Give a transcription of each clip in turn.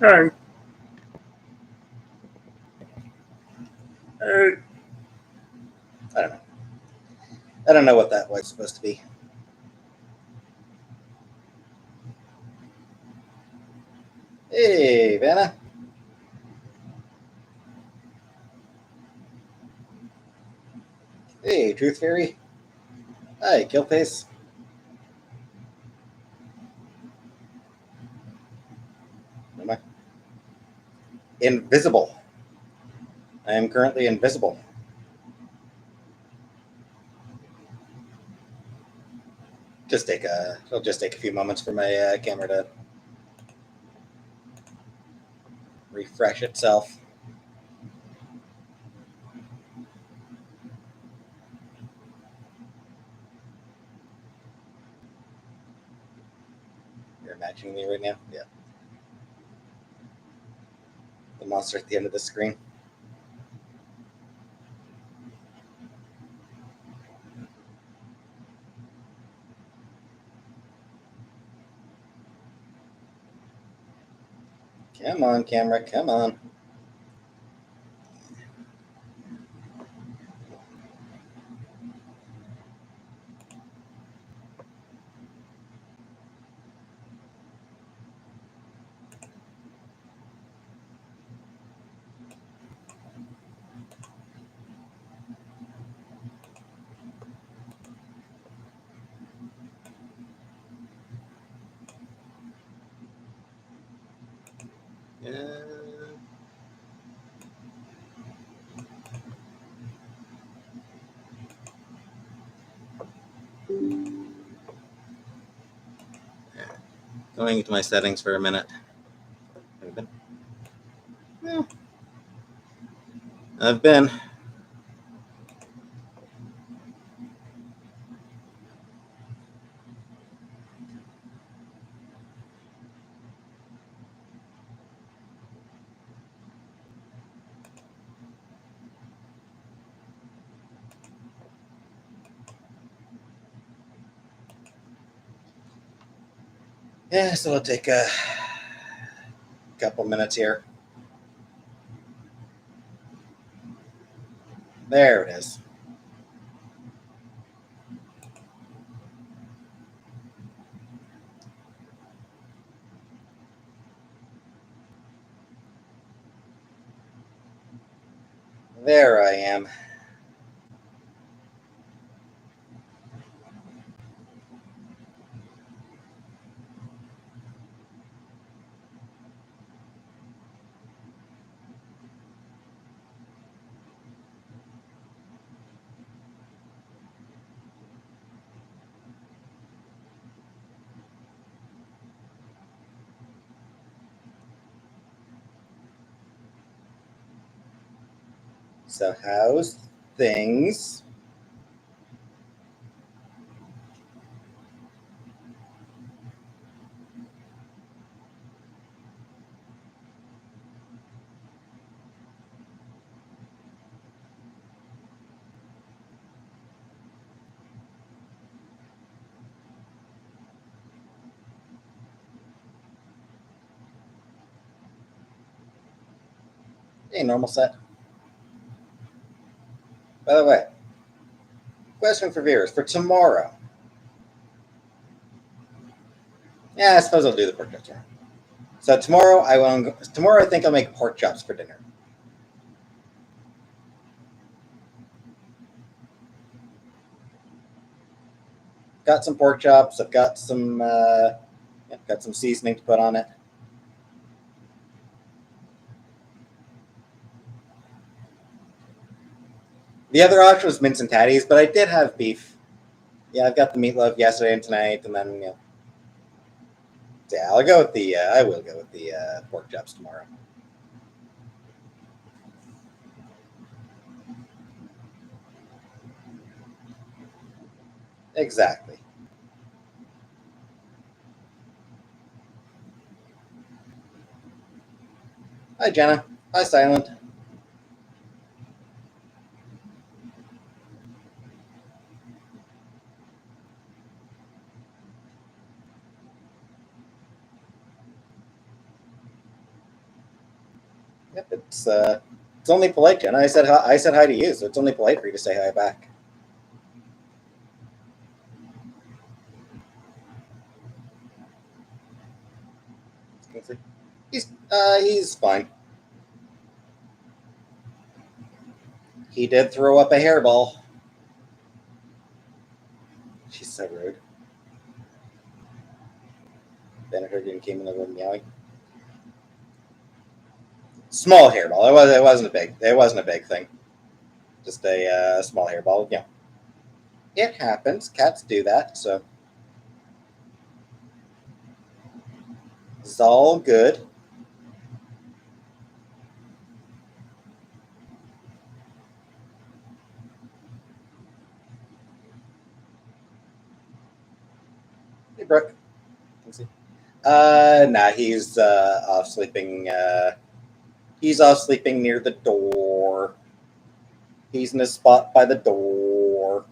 Uh, uh, I don't know. I don't know what that was supposed to be. Hey, Vanna. Hey, Truth Fairy. Hi, Killface. Am I? Invisible. I am currently invisible. It'll just take a few moments for my camera to refresh itself. You're imagining me right now? Yeah. The monster at the end of the screen. Come on, camera, come on. Going into my settings for a minute. Yeah. I've been. Yeah, so it'll take a couple minutes here. There it is. There I am. So how's things? Hey, normal set. By the way, question for viewers for tomorrow. Yeah, I suppose I'll do the pork chops. So tomorrow I think I'll make pork chops for dinner. Got some pork chops. I've got some seasoning to put on it. The other option was mince and tatties, but I did have beef. Yeah, I've got the meatloaf yesterday and tonight, and then yeah, I will go with the pork chops tomorrow. Exactly. Hi, Jenna. Hi, Silent. Yep, it's only polite, Jen. I said hi to you, so it's only polite for you to say hi back. He's fine. He did throw up a hairball. She's so rude. Then Hergen came in the room meowing. Small hairball. It wasn't a big. It wasn't a big thing. Just a small hairball. Yeah, it happens. Cats do that. So it's all good. Hey, Brooke. Let's see. Nah, he's off sleeping. He's off sleeping near the door. He's in a spot by the door,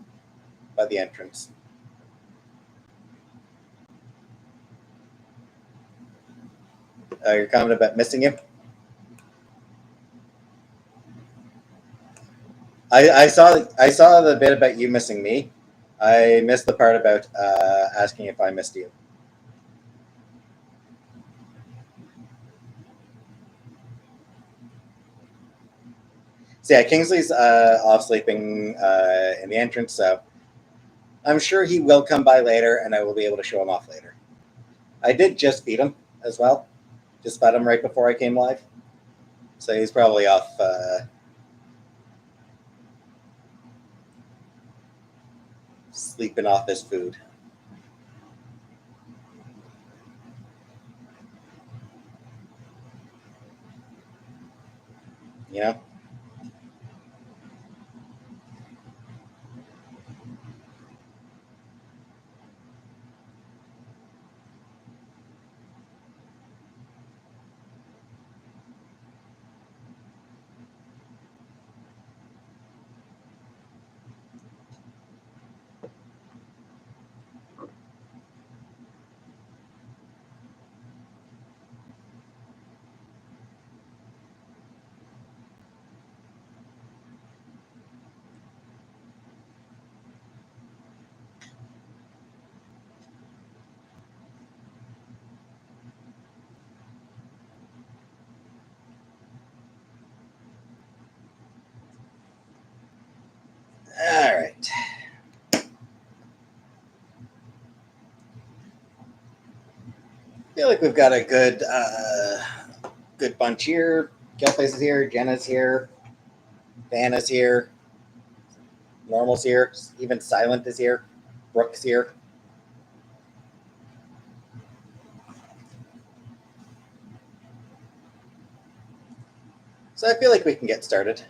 by the entrance. Your comment about missing him? I saw the bit about you missing me. I missed the part about asking if I missed you. So yeah, Kingsley's off sleeping in the entrance, so I'm sure he will come by later, and I will be able to show him off later. I did just feed him as well. Just fed him right before I came live, so he's probably off sleeping off his food. You know. All right. I feel like we've got a good bunch here. Gelface is here. Jenna's here. Vanna's here. Normal's here. Even Silent is here. Brooke's here. So I feel like we can get started.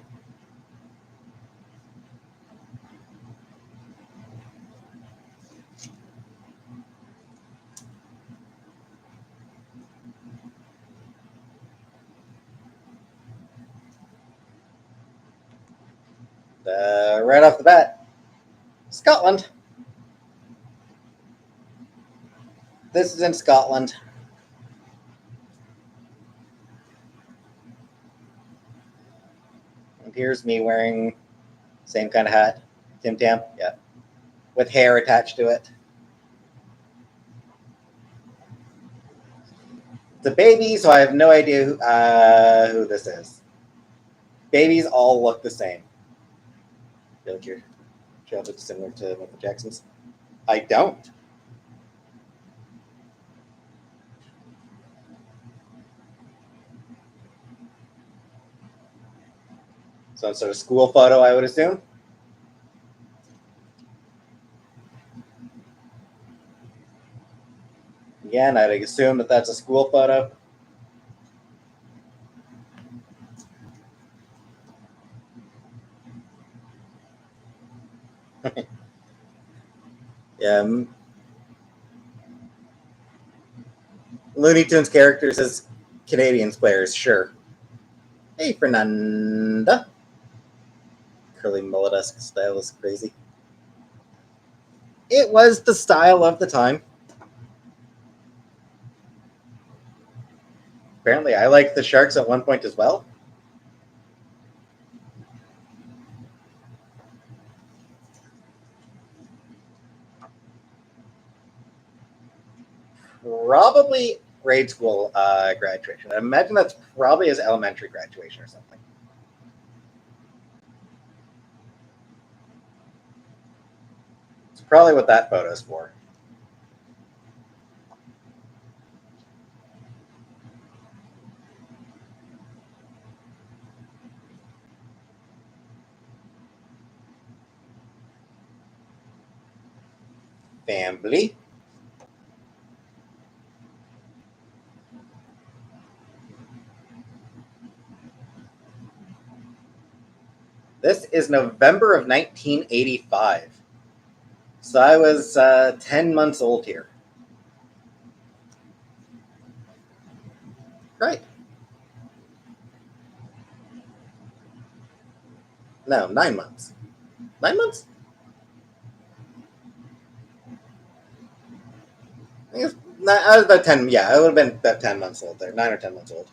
Right off the bat, Scotland. This is in Scotland. And here's me wearing same kind of hat. Tim Tam, yeah. With hair attached to it. It's a baby, so I have no idea who this is. Babies all look the same. I feel like your child looks similar to Michael Jackson's. I don't. Some sort of school photo, I would assume. Again, I'd assume that that's a school photo. Yeah. Looney Tunes characters as Canadians players, sure. Hey, Fernanda. Curly mullet-esque style is crazy. It was the style of the time. Apparently, I liked the Sharks at one point as well. Probably grade school graduation. I imagine that's probably his elementary graduation or something. It's probably what that photo's for. Family. This is November of 1985. So I was 10 months old here. Right. No, 9 months. 9 months? I was about 10. Yeah, I would have been about 10 months old there. 9 or 10 months old.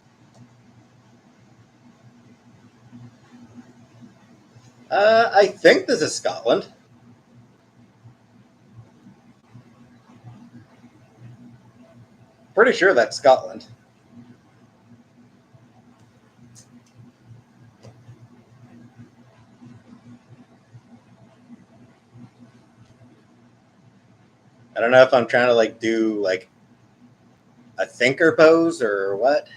I think this is Scotland. Pretty sure that's Scotland. I don't know if I'm trying to do a thinker pose or what.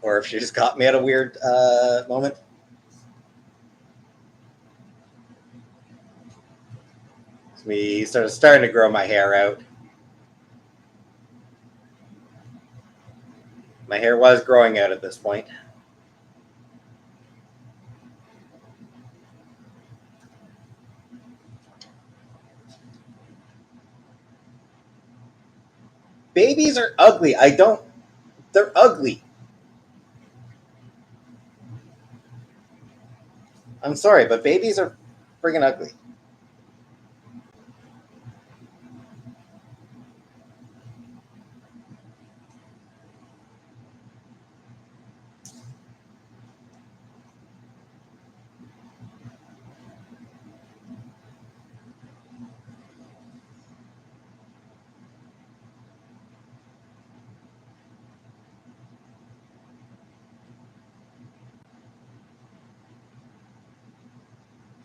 Or if she just caught me at a weird moment. It's me starting to grow my hair out. My hair was growing out at this point. Babies are ugly. They're ugly. I'm sorry, but babies are friggin' ugly.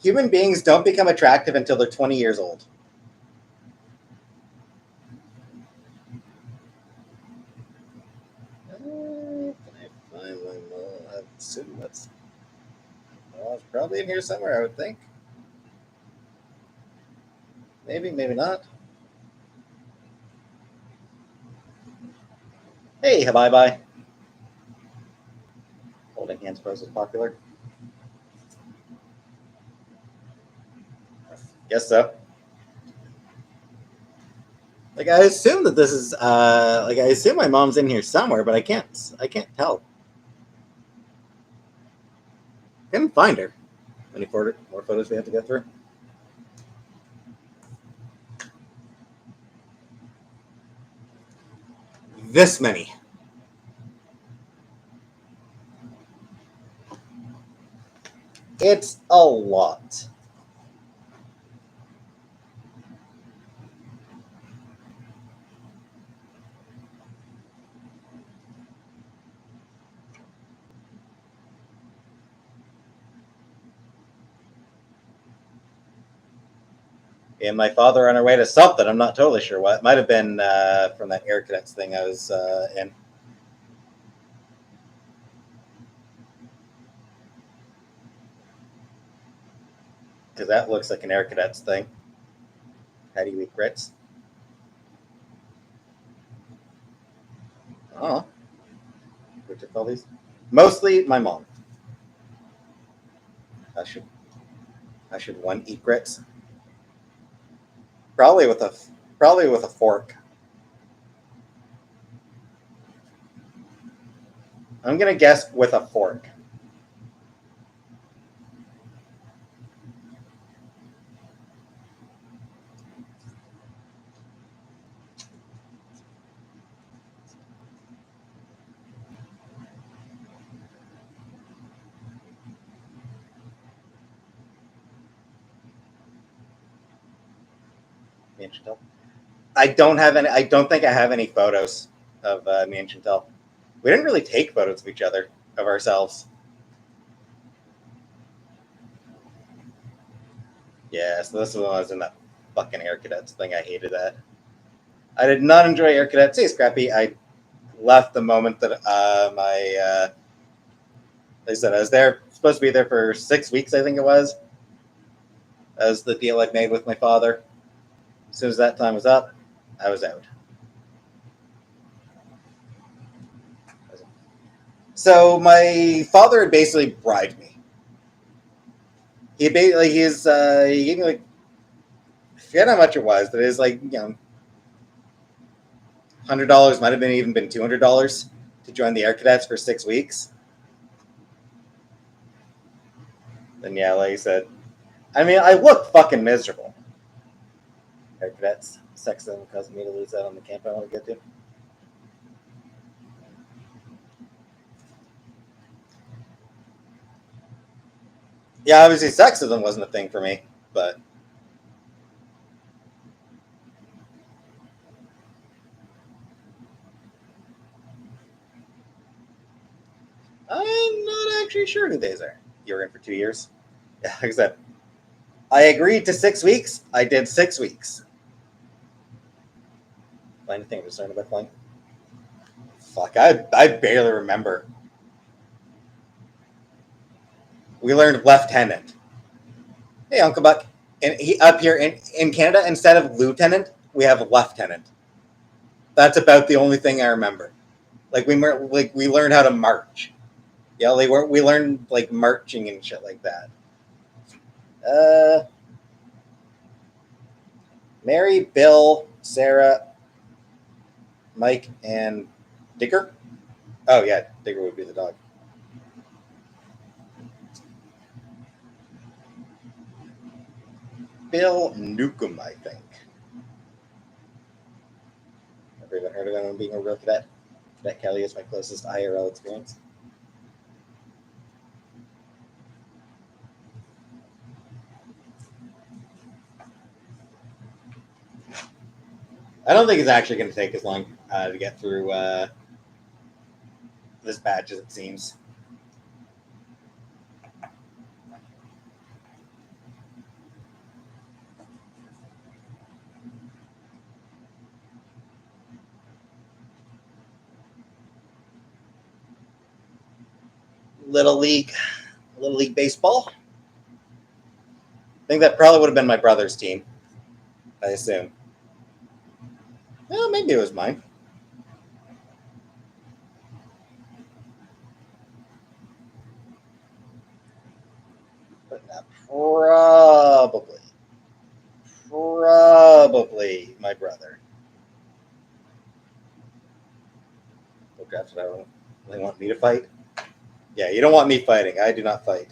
Human beings don't become attractive until they're 20 years old. I assume that's it's probably in here somewhere, I would think. Maybe, maybe not. Hey, bye bye. Holding hands pose is popular. Guess so. I assume that this is I assume my mom's in here somewhere, but I can't tell. Couldn't find her. Any more photos we have to go through? This many. It's a lot. And my father on our way to something. I'm not totally sure what. It might have been from that Air Cadets thing I was in. Because that looks like an Air Cadets thing. How do you eat grits? Oh, what you call these? Mostly my mom. I should one eat grits. Probably with a fork. I'm gonna guess with a fork. and Chantel. I don't have any. I don't think I have any photos of me and Chantel. We didn't really take photos of each other, of ourselves. Yeah, so this was when I was in that fucking Air Cadets thing. I hated that. I did not enjoy Air Cadets. Hey, Scrappy, I left the moment that they said I was there, supposed to be there for 6 weeks, I think it was. That was the deal I'd made with my father. As soon as that time was up, I was out. So my father had basically bribed me. He gave me like, I forget how much it was, but it was like, $100, might have even been $200 to join the Air Cadets for 6 weeks. Then yeah, like I said, I mean, I look fucking miserable. Air Cadets, sexism causing me to lose out on the camp I want to get to. Yeah, obviously sexism wasn't a thing for me, but I'm not actually sure who these are. You were in for 2 years. Yeah, like I said, I agreed to 6 weeks. I did 6 weeks. Anything concerned about flying? Fuck, I barely remember. We learned lieutenant. Hey, Uncle Buck. And up here in Canada, instead of lieutenant, we have lieutenant. That's about the only thing I remember. Like we learned how to march. Yeah, we learned like marching and shit like that. Mary, Bill, Sarah, Mike, and Digger. Oh yeah, Digger would be the dog. Bill Newcomb, I think. Never even heard of him being a real cadet. Cadet Kelly is my closest IRL experience. I don't think it's actually going to take as long to get through this batch as it seems. Little League baseball. I think that probably would have been my brother's team. I assume. Well, maybe it was mine. But probably my brother. Oh, that's what I want. They want me to fight. Yeah, you don't want me fighting. I do not fight.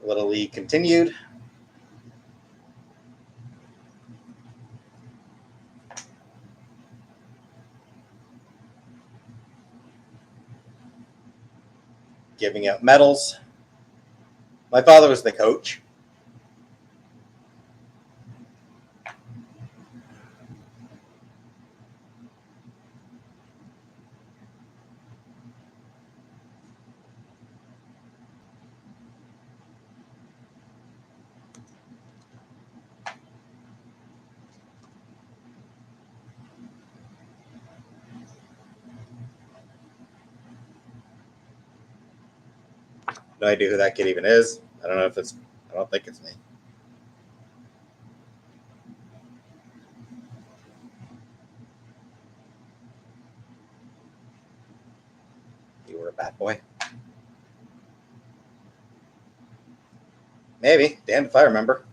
Little League continued. Giving out medals. My father was the coach. No idea who that kid even is. I don't know if it's. I don't think it's me. You were a bad boy. Maybe. Damn if I remember.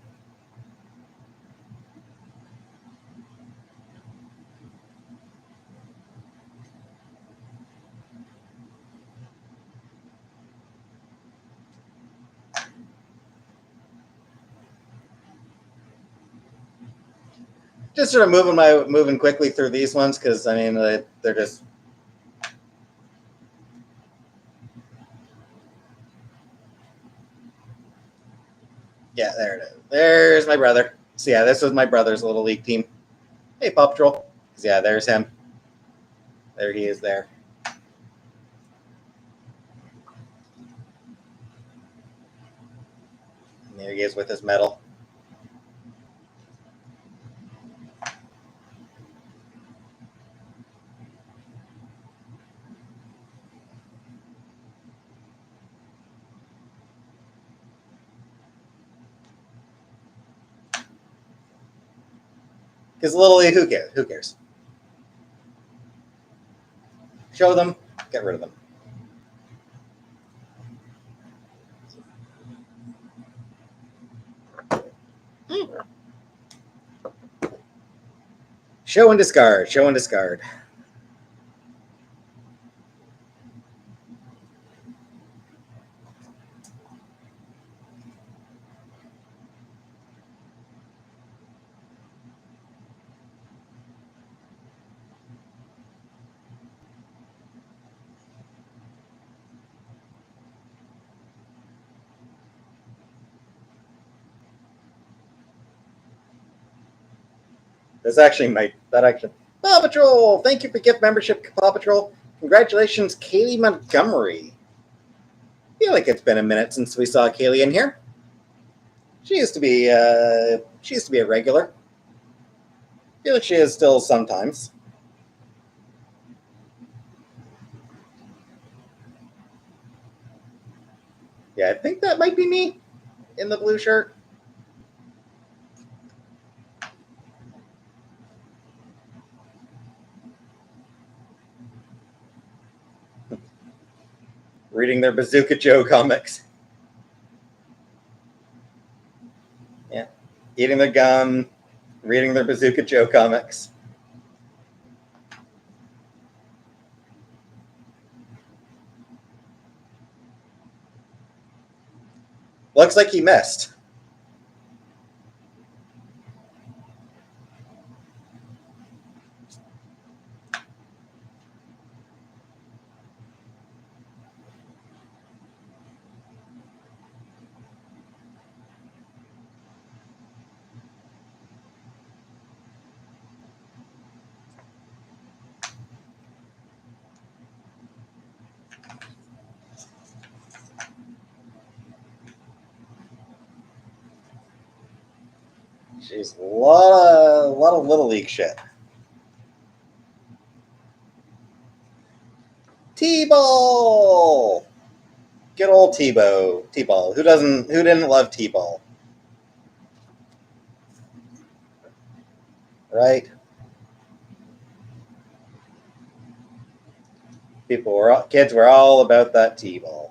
Just sort of moving quickly through these ones because I mean they're just. Yeah, there it is. There's my brother. So yeah, this was my brother's little league team. Hey, Paw Patrol. So yeah, there's him. There he is there. And there he is with his medal. Because little league, who cares? Who cares? Show them, get rid of them. Show and discard. Show and discard. That's actually my that actually Paw Patrol. Thank you for gift membership, Paw Patrol. Congratulations, Kaylee Montgomery. I feel like it's been a minute since we saw Kaylee in here. She used to be a regular. I feel like she is still sometimes. Yeah, I think that might be me in the blue shirt. Reading their Bazooka Joe comics. Yeah. Eating their gum, reading their Bazooka Joe comics. Looks like he missed. Jeez, a lot of little league shit. T-ball. Good old T-ball. Who didn't love T-ball? Right? Kids were all about that T-ball.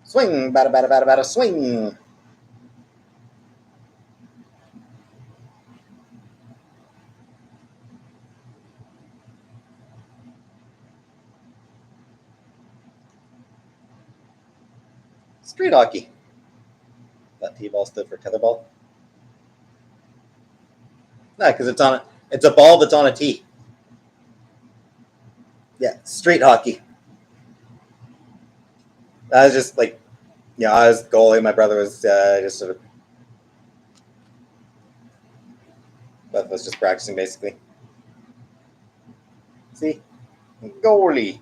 Swing, bada, swing. Street hockey. That T-ball stood for tetherball. No, because it's a ball that's on a tee. Yeah, street hockey. I was just like, I was goalie. My brother was just sort of, but was just practicing basically. See, goalie.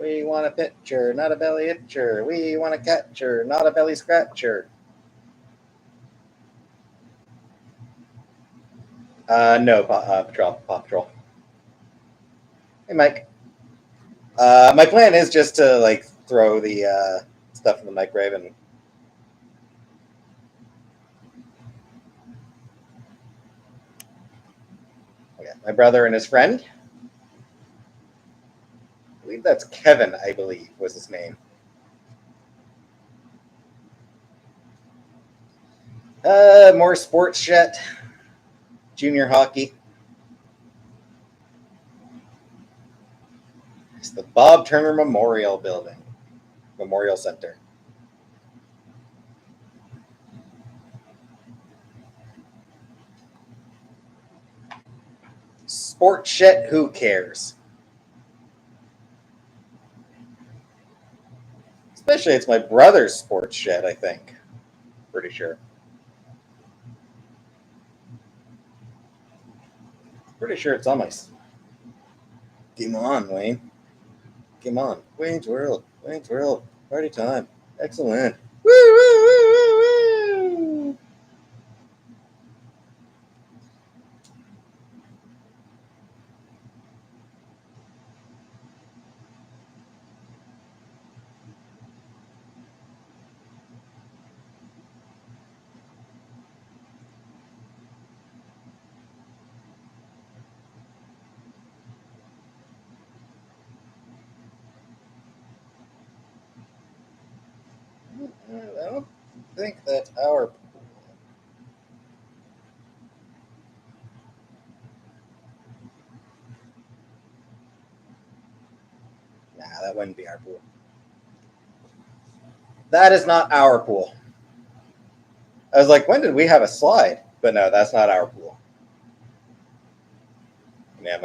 We want a pitcher, not a belly itcher. We want a catcher, not a belly scratcher. No, Paw Patrol. Hey, Mike. My plan is just to like throw the stuff in the microwave and. Yeah, my brother and his friend. I believe that's Kevin. I believe was his name. More sports shit. Junior hockey. It's the Bob Turner Memorial Building. Memorial Center. Sport shit, who cares? Especially it's my brother's sports shit, I think. Pretty sure. Pretty sure it's on my. Come on, Wayne. Come on. Wayne's World. Wayne's World. Party time. Excellent. Woo, woo, woo, woo, woo. I don't think that's our pool. Nah, that wouldn't be our pool. That is not our pool. I was like, when did we have a slide? But no, that's not our pool. Yeah,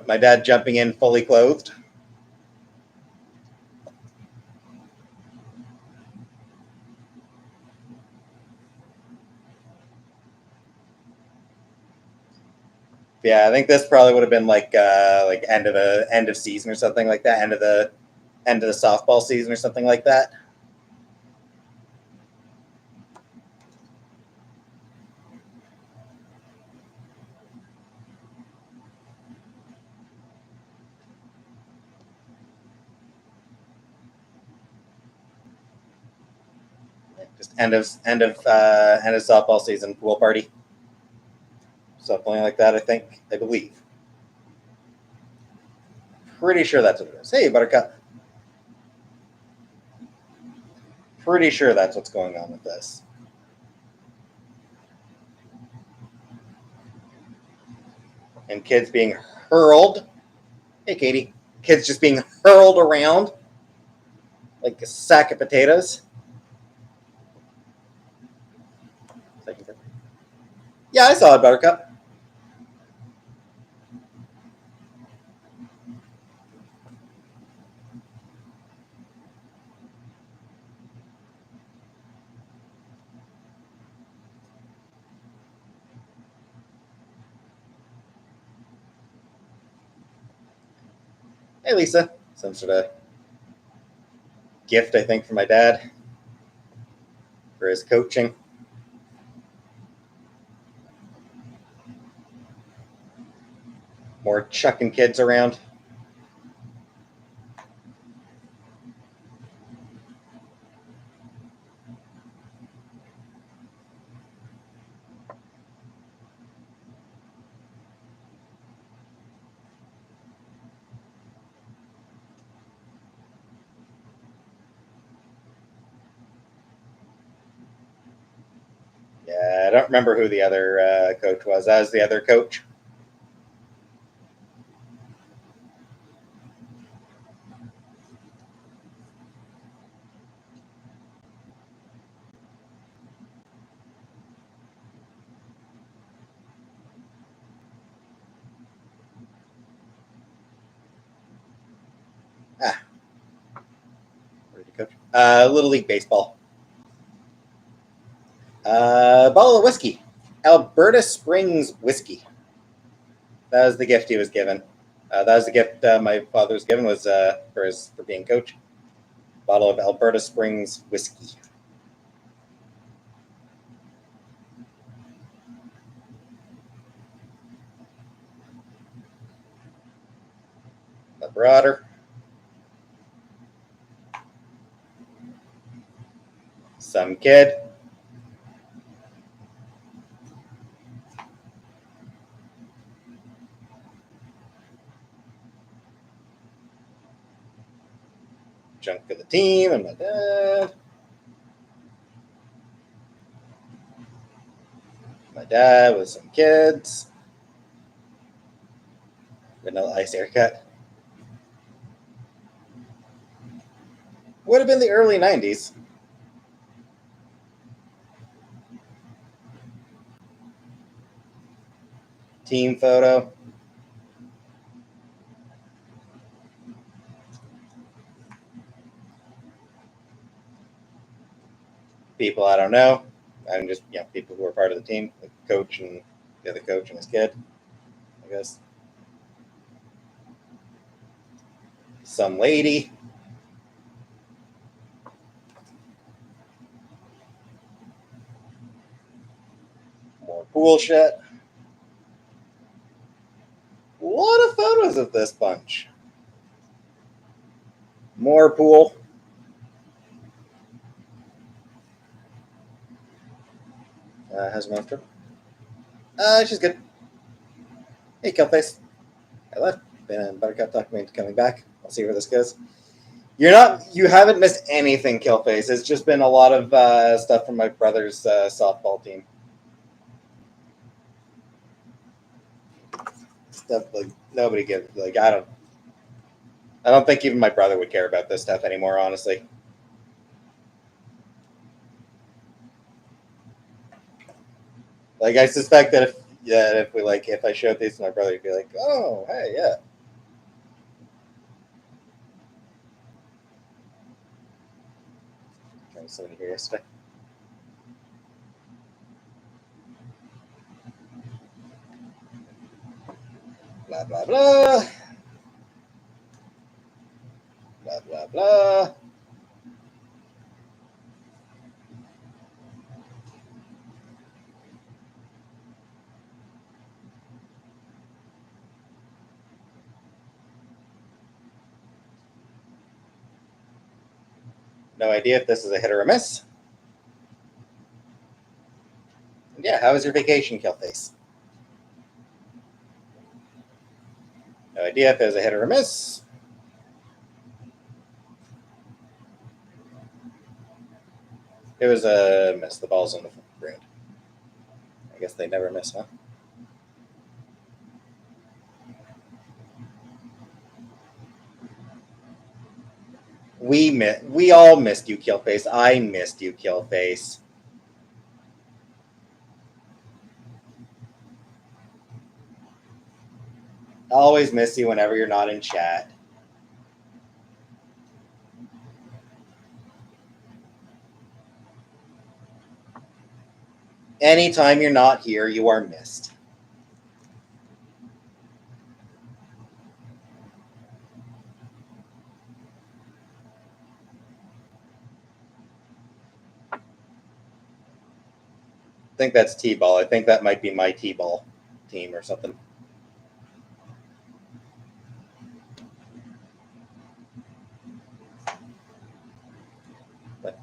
my dad jumping in fully clothed. Yeah, I think this probably would have been like end of season or something like that, end of the softball season or something like that. Just end of softball season pool party, something like that. I believe. Pretty sure that's what it is. Hey, Buttercup. Pretty sure that's what's going on with this. And kids being hurled. Hey, Katie. Kids just being hurled around like a sack of potatoes. Yeah, I saw it, Buttercup. Hey, Lisa. Some sort of gift, I think, from my dad for his coaching. More chucking kids around. Yeah, I don't remember who the other coach was. That was the other coach. Ah, where did he coach? Little League Baseball. Bottle of whiskey. Alberta Springs whiskey. That was the gift he was given. That was the gift my father was given was for being coach. Bottle of Alberta Springs whiskey. The broader. Some kid. Junk of the team and my dad. My dad with some kids. Vanilla ice haircut. Would have been the early 90s. Team photo. People I don't know. I'm just people who are part of the team, the coach and the other coach and his kid, I guess. Some lady. More pool shit. A lot of photos of this bunch. More pool. How's my after? She's good. Hey, Killface. I left. Buttercup talked me into coming back. I'll see where this goes. You haven't missed anything, Killface. It's just been a lot of stuff from my brother's softball team. Stuff like nobody gives. Like I don't think even my brother would care about this stuff anymore. Honestly. Like I suspect that if I showed these to my brother, he'd be like, "Oh, hey, yeah." Trying to somebody here yesterday. Blah blah blah. Blah blah blah. No idea if this is a hit or a miss. Yeah, how was your vacation, Killface? No idea if it was a hit or a miss. It was a miss. The ball's on the ground. I guess they never miss, huh? We all missed you, Killface. I missed you, Killface. I always miss you whenever you're not in chat. Anytime you're not here, you are missed. I think that's T-ball. I think that might be my T-ball team or something. But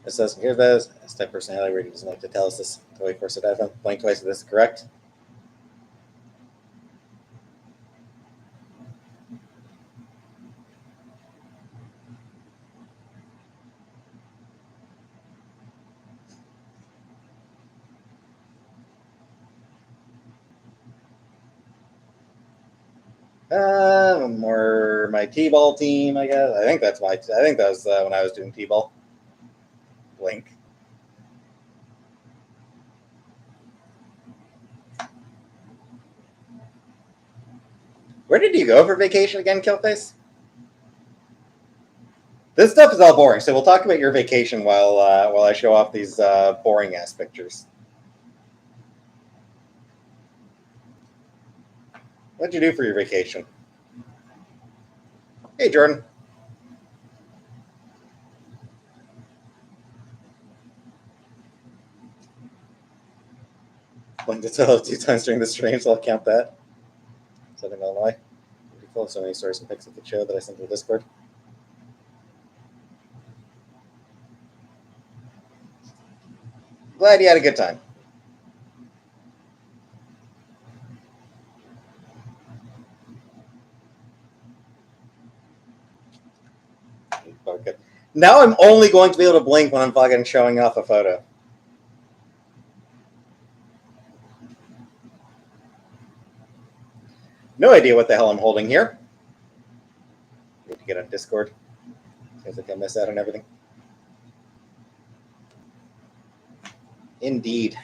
it says here this type personality rating doesn't like to tell us this. So we force it out of him. Blank twice. Is this correct? More my T-ball team, I guess. I think that was when I was doing T-ball. Blink. Where did you go for vacation again, Killface? This stuff is all boring, so we'll talk about your vacation while I show off these boring ass pictures. What'd you do for your vacation? Hey, Jordan. Blinked it 2 times during the stream, so I'll count that. Southern Illinois. Beautiful. So many stories and pics of the show that I sent to the Discord. Glad you had a good time. Okay. Now I'm only going to be able to blink when I'm fucking showing off a photo. No idea what the hell I'm holding here. Need to get on Discord. Seems like I miss out on everything. Indeed.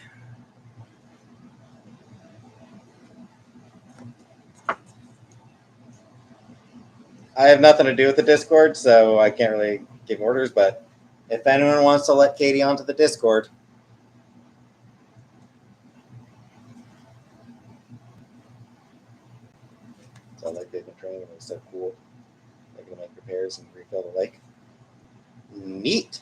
I have nothing to do with the Discord, so I can't really give orders, but if anyone wants to let Katie onto the Discord, so I like the train. It was so cool. They're gonna make repairs and refill the lake. Neat.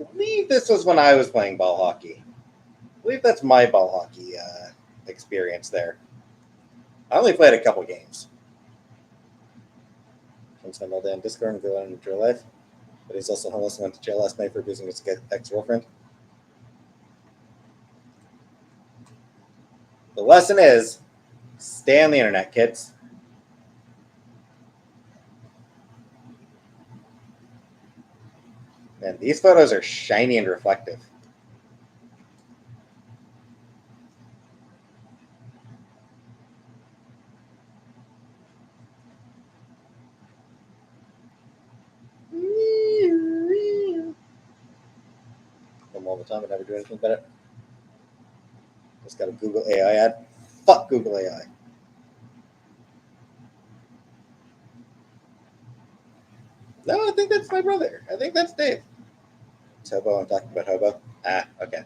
I believe this was when I was playing ball hockey. I believe that's my ball hockey experience there. I only played a couple games. From spend all day on Discord and go out into real life. But he's also homeless and went to jail last night for abusing his ex-girlfriend. The lesson is, stay on the internet, kids. Man, these photos are shiny and reflective. Them all the time, I never do anything better. Just got a Google AI ad. Fuck Google AI. No, I think that's my brother. I think that's Dave. It's Hobo. I'm talking about Hobo. Ah, okay.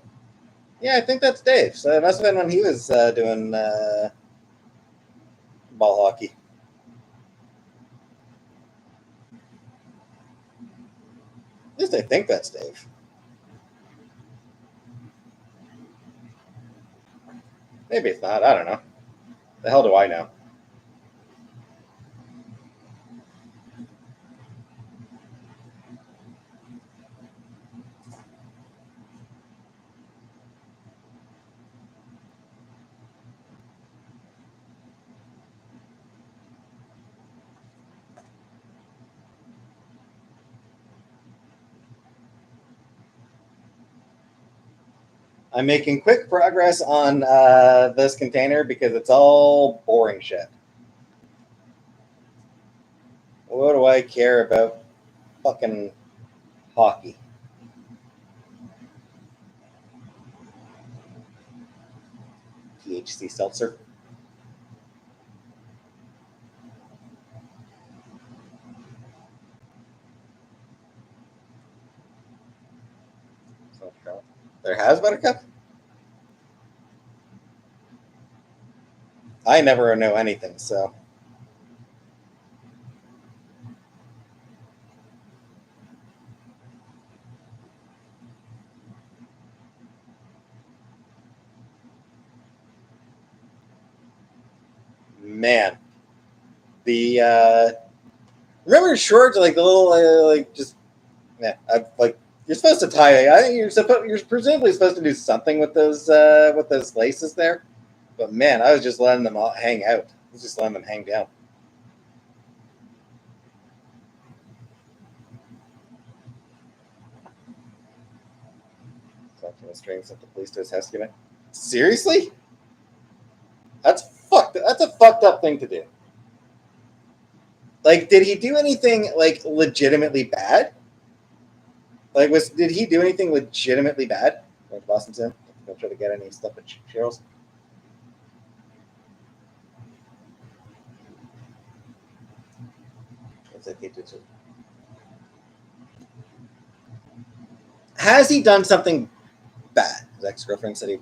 Yeah, I think that's Dave. So it must have been when he was doing ball hockey. At least I think that's Dave. Maybe it's not. I don't know. The hell do I know? I'm making quick progress on this container because it's all boring shit. What do I care about fucking hockey? THC seltzer. There has Buttercup? I never know anything, so. Man. The remember shorts, like the little like just yeah, like you're supposed to tie. I think you're presumably supposed to do something with those laces there. But man, I was just letting them all hang out. I was just letting them hang down. Collecting the strings at the police to his house tonight. Seriously? That's fucked. That's a fucked up thing to do. Like, did he do anything like legitimately bad? Like, did he do anything legitimately bad? Like Boston's in. Don't try to get any stuff at Cheryl's. Has he done something bad? His ex-girlfriend said he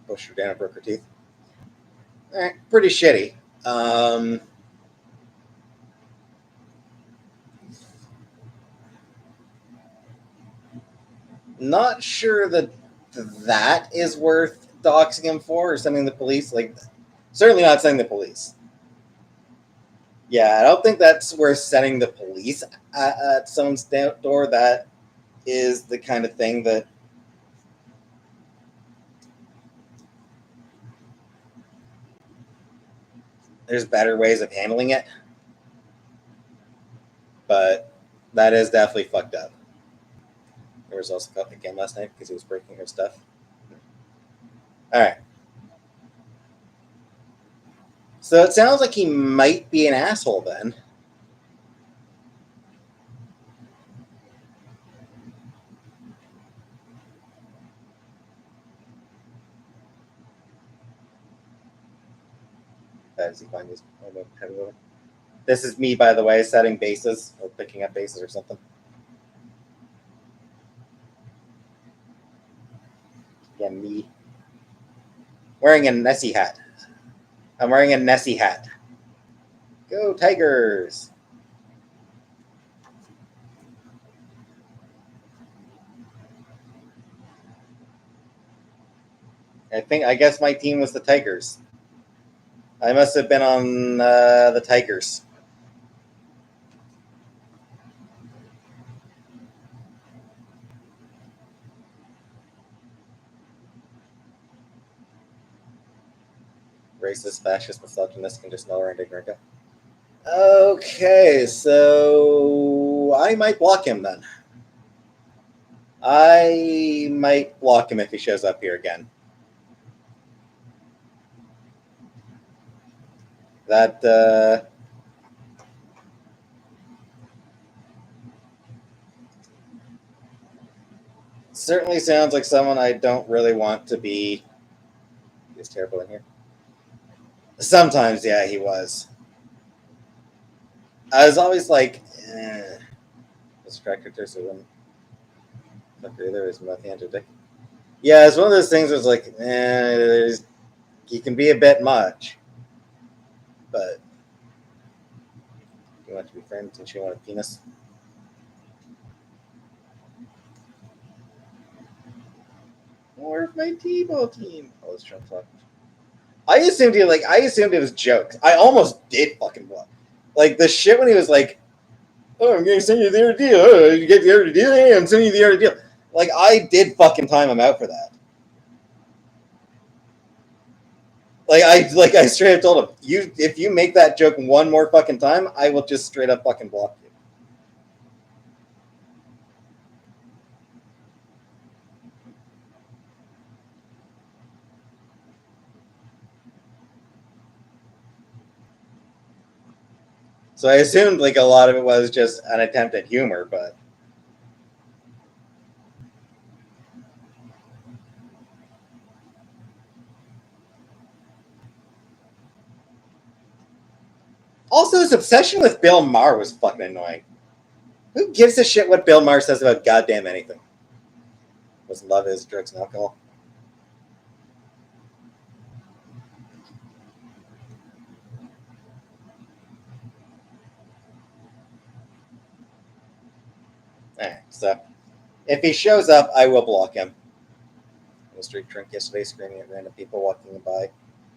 pushed her down and broke her teeth. All right, pretty shitty. Not sure that is worth doxing him for or sending the police. Like, certainly not sending the police. Yeah, I don't think that's worth sending the police at someone's door. That is the kind of thing that there's better ways of handling it. But that is definitely fucked up. There was also caught again last night because he was breaking her stuff. All right. So it sounds like he might be an asshole then. Does he find his heavy loader? This is me, by the way, setting bases or picking up bases or something. Yeah, me. Wearing a Nessie hat. I'm wearing a Nessie hat. Go Tigers! I guess my team was the Tigers. I must have been on the Tigers. Racist, fascist, misogynist, and just and ignorant guy. Okay, so I might block him then. I might block him if he shows up here again. That certainly sounds like someone I don't really want to be. He's terrible in here. Sometimes, yeah, he was. I was always like, distracted to someone. There is nothing Antarctic. Yeah, it's one of those things where it's like, he can be a bit much. But you want to be friends and she want a penis. Where's my T-ball team? Oh, it's Trump talk. I assumed it was jokes. I almost did fucking block. Like the shit when he was like, "Oh, I'm gonna send you the other deal. Oh, you get the other deal. Hey, I'm sending you the other deal." Like I did fucking time him out for that. I straight up told him, if you make that joke one more fucking time, I will just straight up fucking block you. So I assumed like a lot of it was just an attempt at humor, but also his obsession with Bill Maher was fucking annoying. Who gives a shit what Bill Maher says about goddamn anything? Was love is drugs and alcohol. Alright, so if he shows up, I will block him. I was straight drunk yesterday, screaming at random people walking by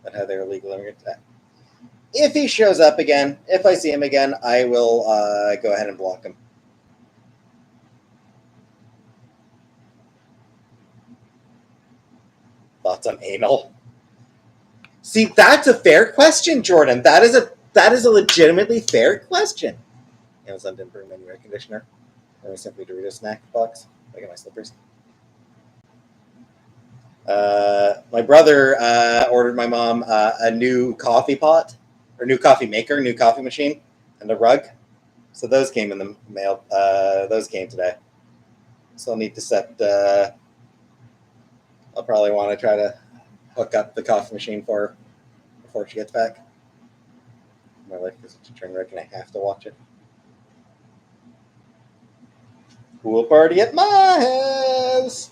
that had their illegal immigrant. If he shows up again, if I see him again, I will go ahead and block him. Thoughts on anal? See, that's a fair question, Jordan. That is a legitimately fair question. Amazon didn't bring any air conditioner. Or simply Dorito snack box. Look at my slippers. My brother ordered my mom a new coffee pot, or new coffee maker, new coffee machine, and a rug. So those came in the mail. Those came today. So I'll need to set. I'll probably want to try to hook up the coffee machine for her before she gets back. My life is a train wreck, and I have to watch it. Pool party at my house.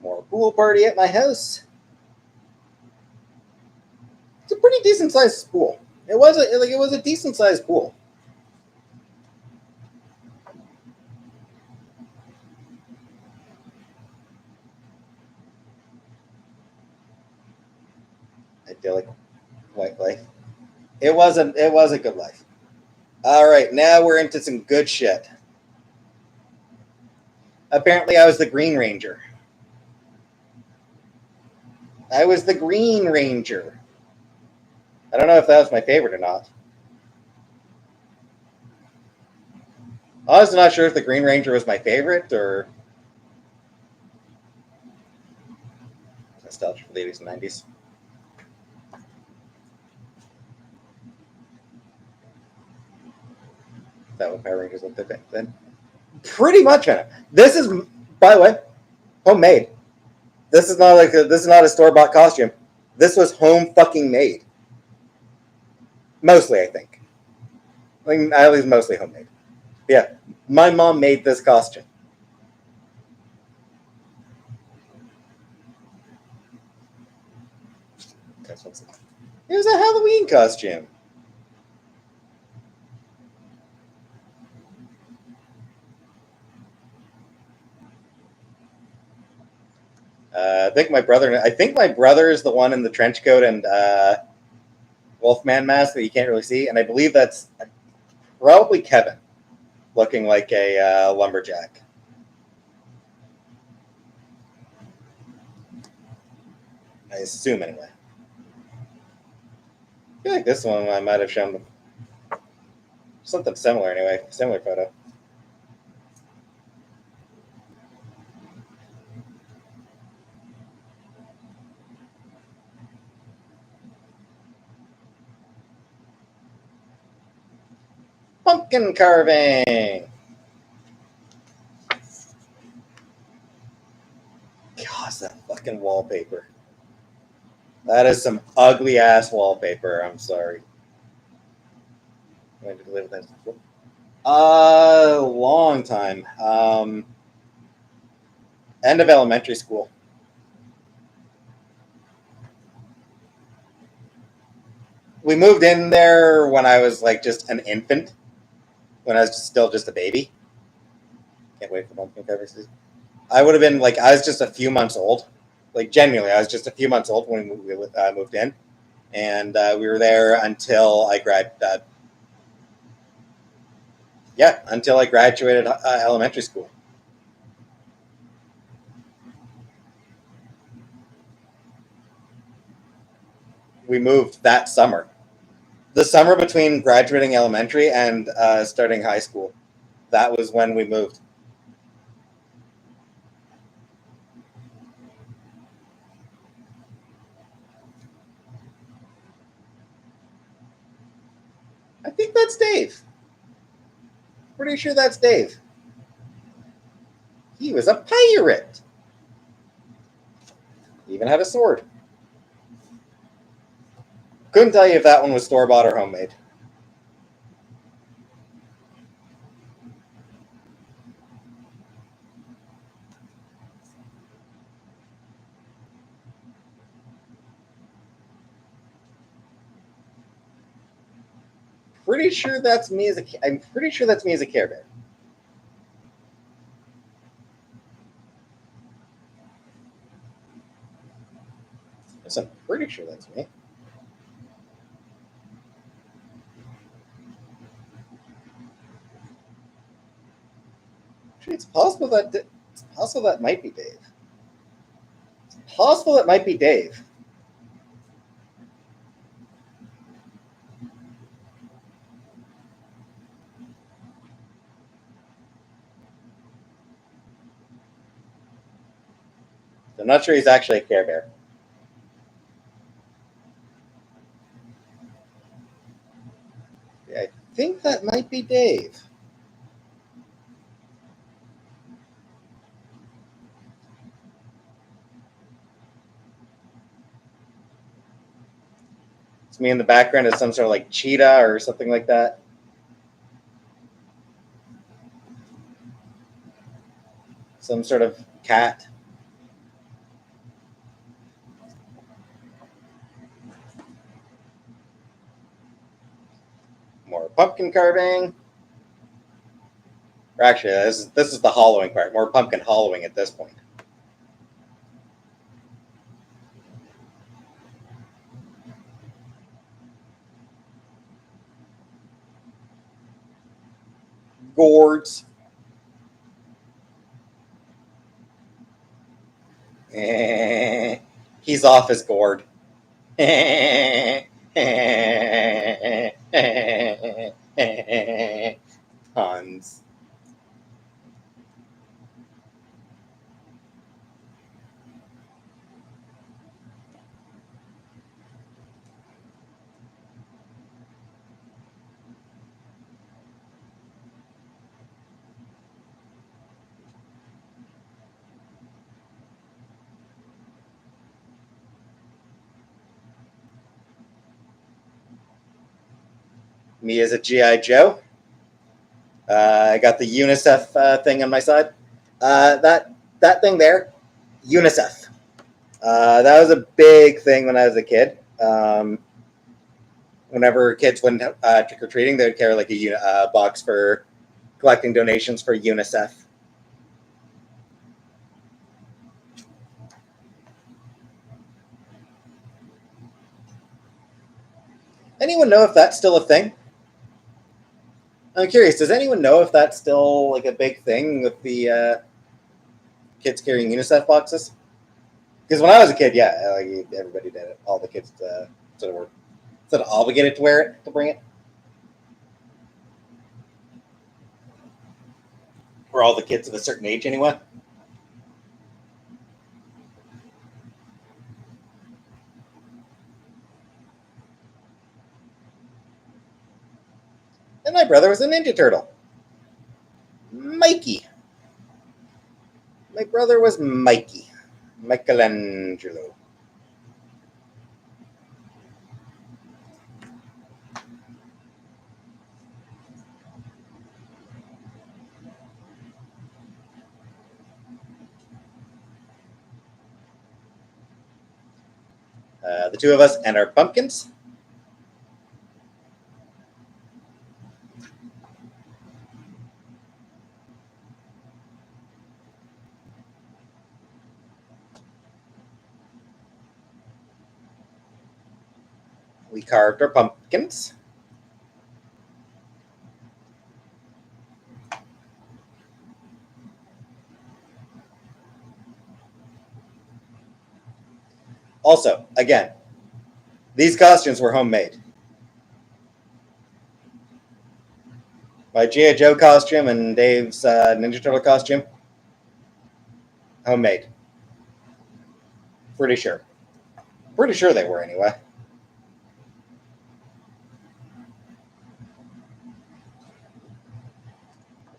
More pool party at my house. It's a pretty decent sized pool. It was a decent sized pool. Idyllic white life. It was a good life. All right, now we're into some good shit. Apparently, I was the Green Ranger. I was the Green Ranger. I don't know if that was my favorite or not. Honestly, not sure if the Green Ranger was my favorite or nostalgia for the 80s and 90s. That what Power Rangers looked like then. Pretty much, man. This is, by the way, homemade. This is not a store bought costume. This was home fucking made. Mostly, I think. Like, at least mostly homemade. Yeah, my mom made this costume. It was a Halloween costume. I think my brother is the one in the trench coat and Wolfman mask that you can't really see, and I believe that's probably Kevin, looking like a lumberjack. I assume, anyway. I feel like this one I might have shown something similar, anyway. Similar photo. Pumpkin carving. Gosh, that fucking wallpaper. That is some ugly ass wallpaper. I'm sorry. When did I live with that? Long time. End of elementary school. We moved in there when I was like just an infant, when I was still just a baby. Can't wait for pumpkin carving season. I would have been like, I was just a few months old. Like, genuinely, I was just a few months old when we moved in. And we were there until I until I graduated elementary school. We moved that summer. The summer between graduating elementary and starting high school. That was when we moved. I think that's Dave. Pretty sure that's Dave. He was a pirate. He even had a sword. Couldn't tell you if that one was store bought or homemade. Pretty sure that's me as a. I'm pretty sure that's me as a Care Bear. Yes, I'm pretty sure that's me. Actually, it's possible that might be Dave. It's possible that might be Dave. I'm not sure he's actually a Care Bear. Yeah, I think that might be Dave. It's me in the background as some sort of like cheetah or something like that. Some sort of cat. More pumpkin carving. Or actually, this is the hollowing part. More pumpkin hollowing at this point. Gourds. He's off his gourd. Hans. Me as a GI Joe. I got the UNICEF thing on my side. That thing there, UNICEF. That was a big thing when I was a kid. Whenever kids went trick or treating, they would carry like a box for collecting donations for UNICEF. Anyone know if that's still a thing? I'm curious. Does anyone know if that's still like a big thing with the kids carrying UNICEF boxes? Because when I was a kid, yeah, like everybody did it. All the kids sort of obligated to wear it, to bring it. For all the kids of a certain age, anyway. And my brother was a Ninja Turtle. Mikey. My brother was Mikey. Michelangelo. The two of us and our pumpkins. We carved our pumpkins. Also, again, these costumes were homemade. My G.I. Joe costume and Dave's Ninja Turtle costume, homemade. Pretty sure. Pretty sure they were, anyway.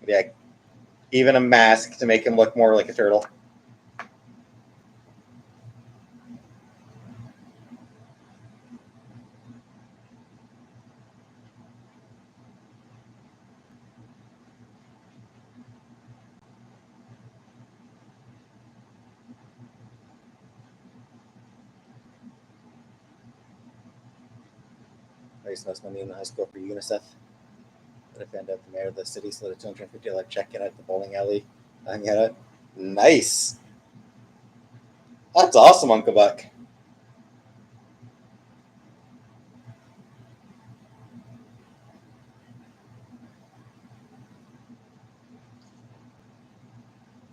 Yeah, even a mask to make him look more like a turtle. I used to invest money in high school for UNICEF. But I found out the mayor of the city slid a $250 check in at the bowling alley. I get it. Nice. That's awesome, Uncle Buck.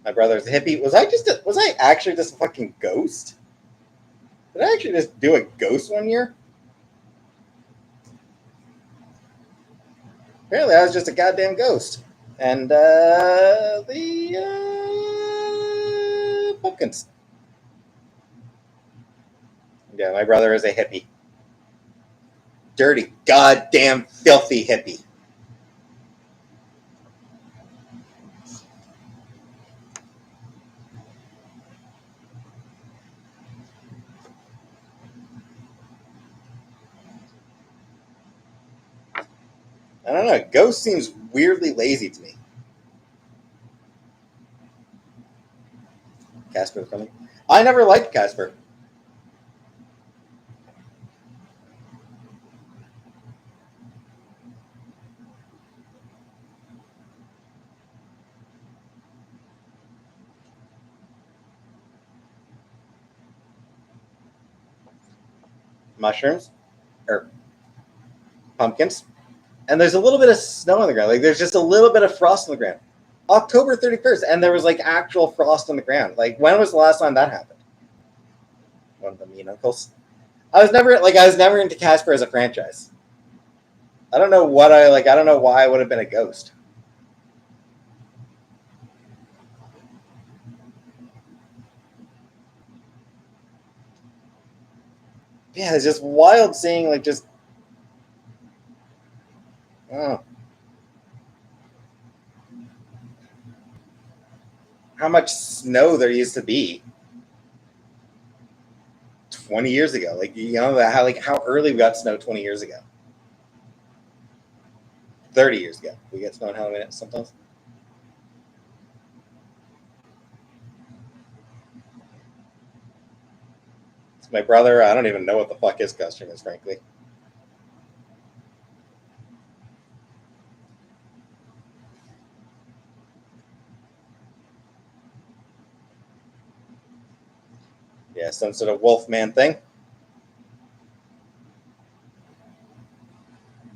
My brother's a hippie. Was I actually just a fucking ghost? Did I actually just do a ghost one year? Apparently, I was just a goddamn ghost. And the pumpkins. Yeah, my brother is a hippie. Dirty, goddamn, filthy hippie. I don't know. Ghost seems weirdly lazy to me. Casper coming. I never liked Casper. Mushrooms or pumpkins, and there's a little bit of snow on the ground. Like there's just a little bit of frost on the ground. October 31st, and there was like actual frost on the ground. Like when was the last time that happened? One of the mean uncles. I was never into Casper as a franchise. I don't know what I like. I don't know why I would have been a ghost. Yeah, it's just wild seeing like just oh, how much snow there used to be 20 years ago. Like how early we got snow 20 years ago. 30 years ago. We get snow in Halloween sometimes. It's my brother. I don't even know what the fuck his costume is, frankly. Yeah, some sort of Wolfman thing.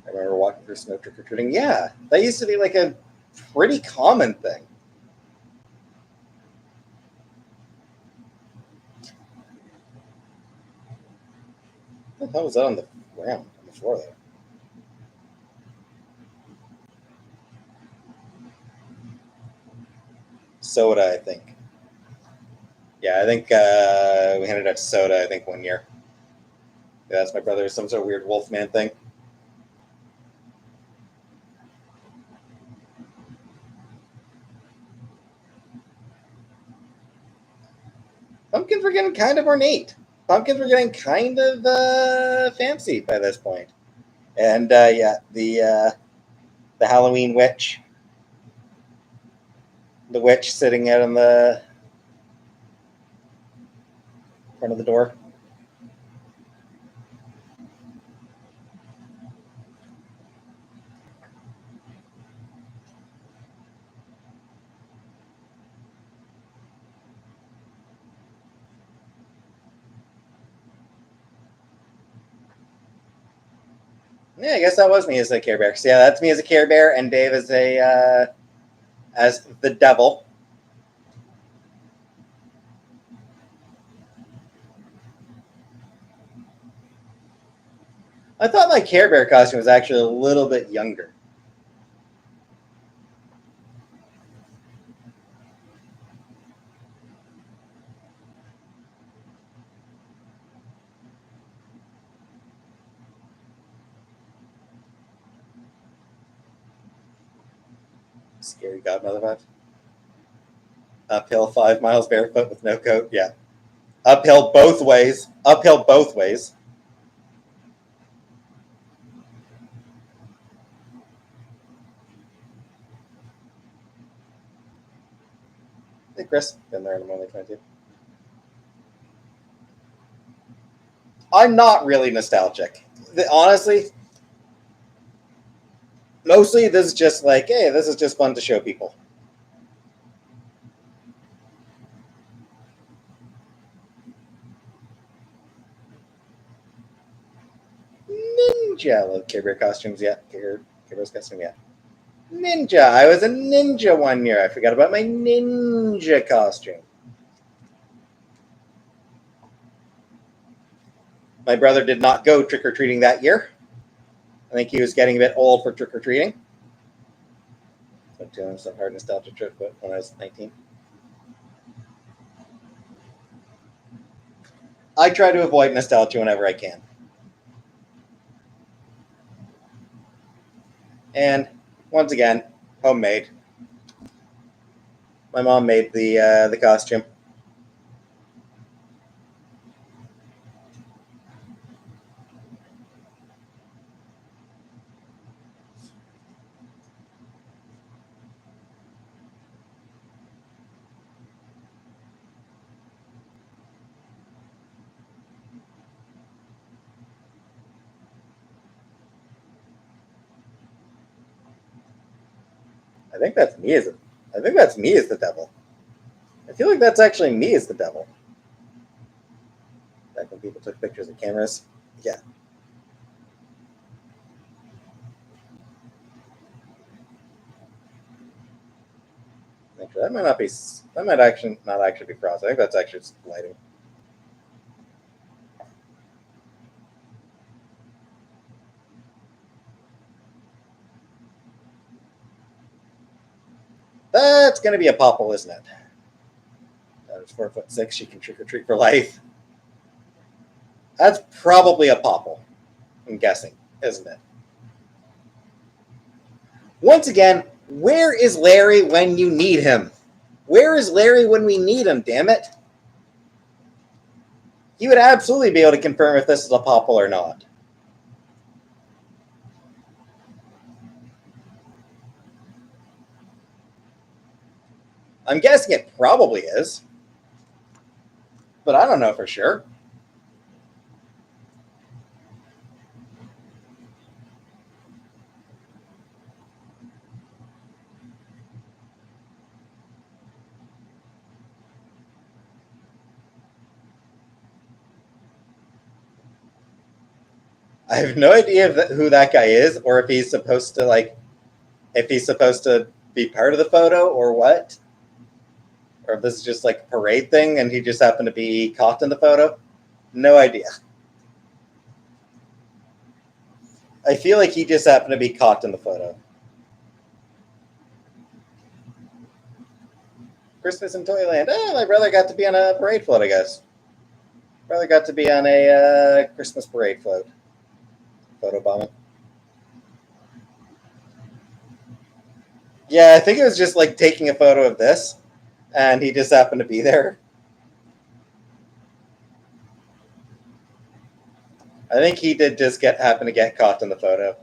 I remember walking through snow trick or treating. Yeah, that used to be like a pretty common thing. What the hell was that on the ground, on the floor there? Soda, I think. Yeah, I think we handed out soda, I think, one year. Yeah, that's my brother. Some sort of weird Wolfman thing. Pumpkins were getting kind of ornate. Pumpkins were getting kind of fancy by this point. And yeah, the Halloween witch, the witch sitting out in the front of the door. Yeah, I guess that was me as a Care Bear. So yeah, that's me as a Care Bear, and Dave as the devil. I thought my Care Bear costume was actually a little bit younger. Scary godmother vibe. Uphill 5 miles barefoot with no coat. Yeah. Uphill both ways. Uphill both ways. Hey, Chris. Been there and I'm only 22. I'm not really nostalgic. Honestly, mostly this is just like, hey, this is just fun to show people. Ninja. I love Care Bear costumes yet. Care Bear's costume yet. Ninja. I was a ninja one year. I forgot about my ninja costume. My brother did not go trick or treating that year. I think he was getting a bit old for trick or treating. So doing some hard nostalgia trip when I was 19. I try to avoid nostalgia whenever I can. And once again, homemade. My mom made the costume. I think that's me as a, I think that's me as the devil. I feel like that's actually me as the devil. Back when people took pictures of cameras. Yeah. Actually, that might not be. That might actually not actually be frost. I think that's actually just lighting. That's going to be a popple, isn't it? It's 4'6". She can trick or treat for life. That's probably a popple, I'm guessing, isn't it? Once again, where is Larry when you need him? Where is Larry when we need him, damn it? He would absolutely be able to confirm if this is a popple or not. I'm guessing it probably is, but I don't know for sure. I have no idea who that guy is, or if he's supposed to be part of the photo or what, or if this is just like a parade thing and he just happened to be caught in the photo. No idea. I feel like he just happened to be caught in the photo. Christmas in Toyland. Oh, my brother got to be on a parade float, I guess. Brother got to be on a Christmas parade float. Photo bombing. Yeah, I think it was just like taking a photo of this, and he just happened to be there. I think he did just happen to get caught in the photo,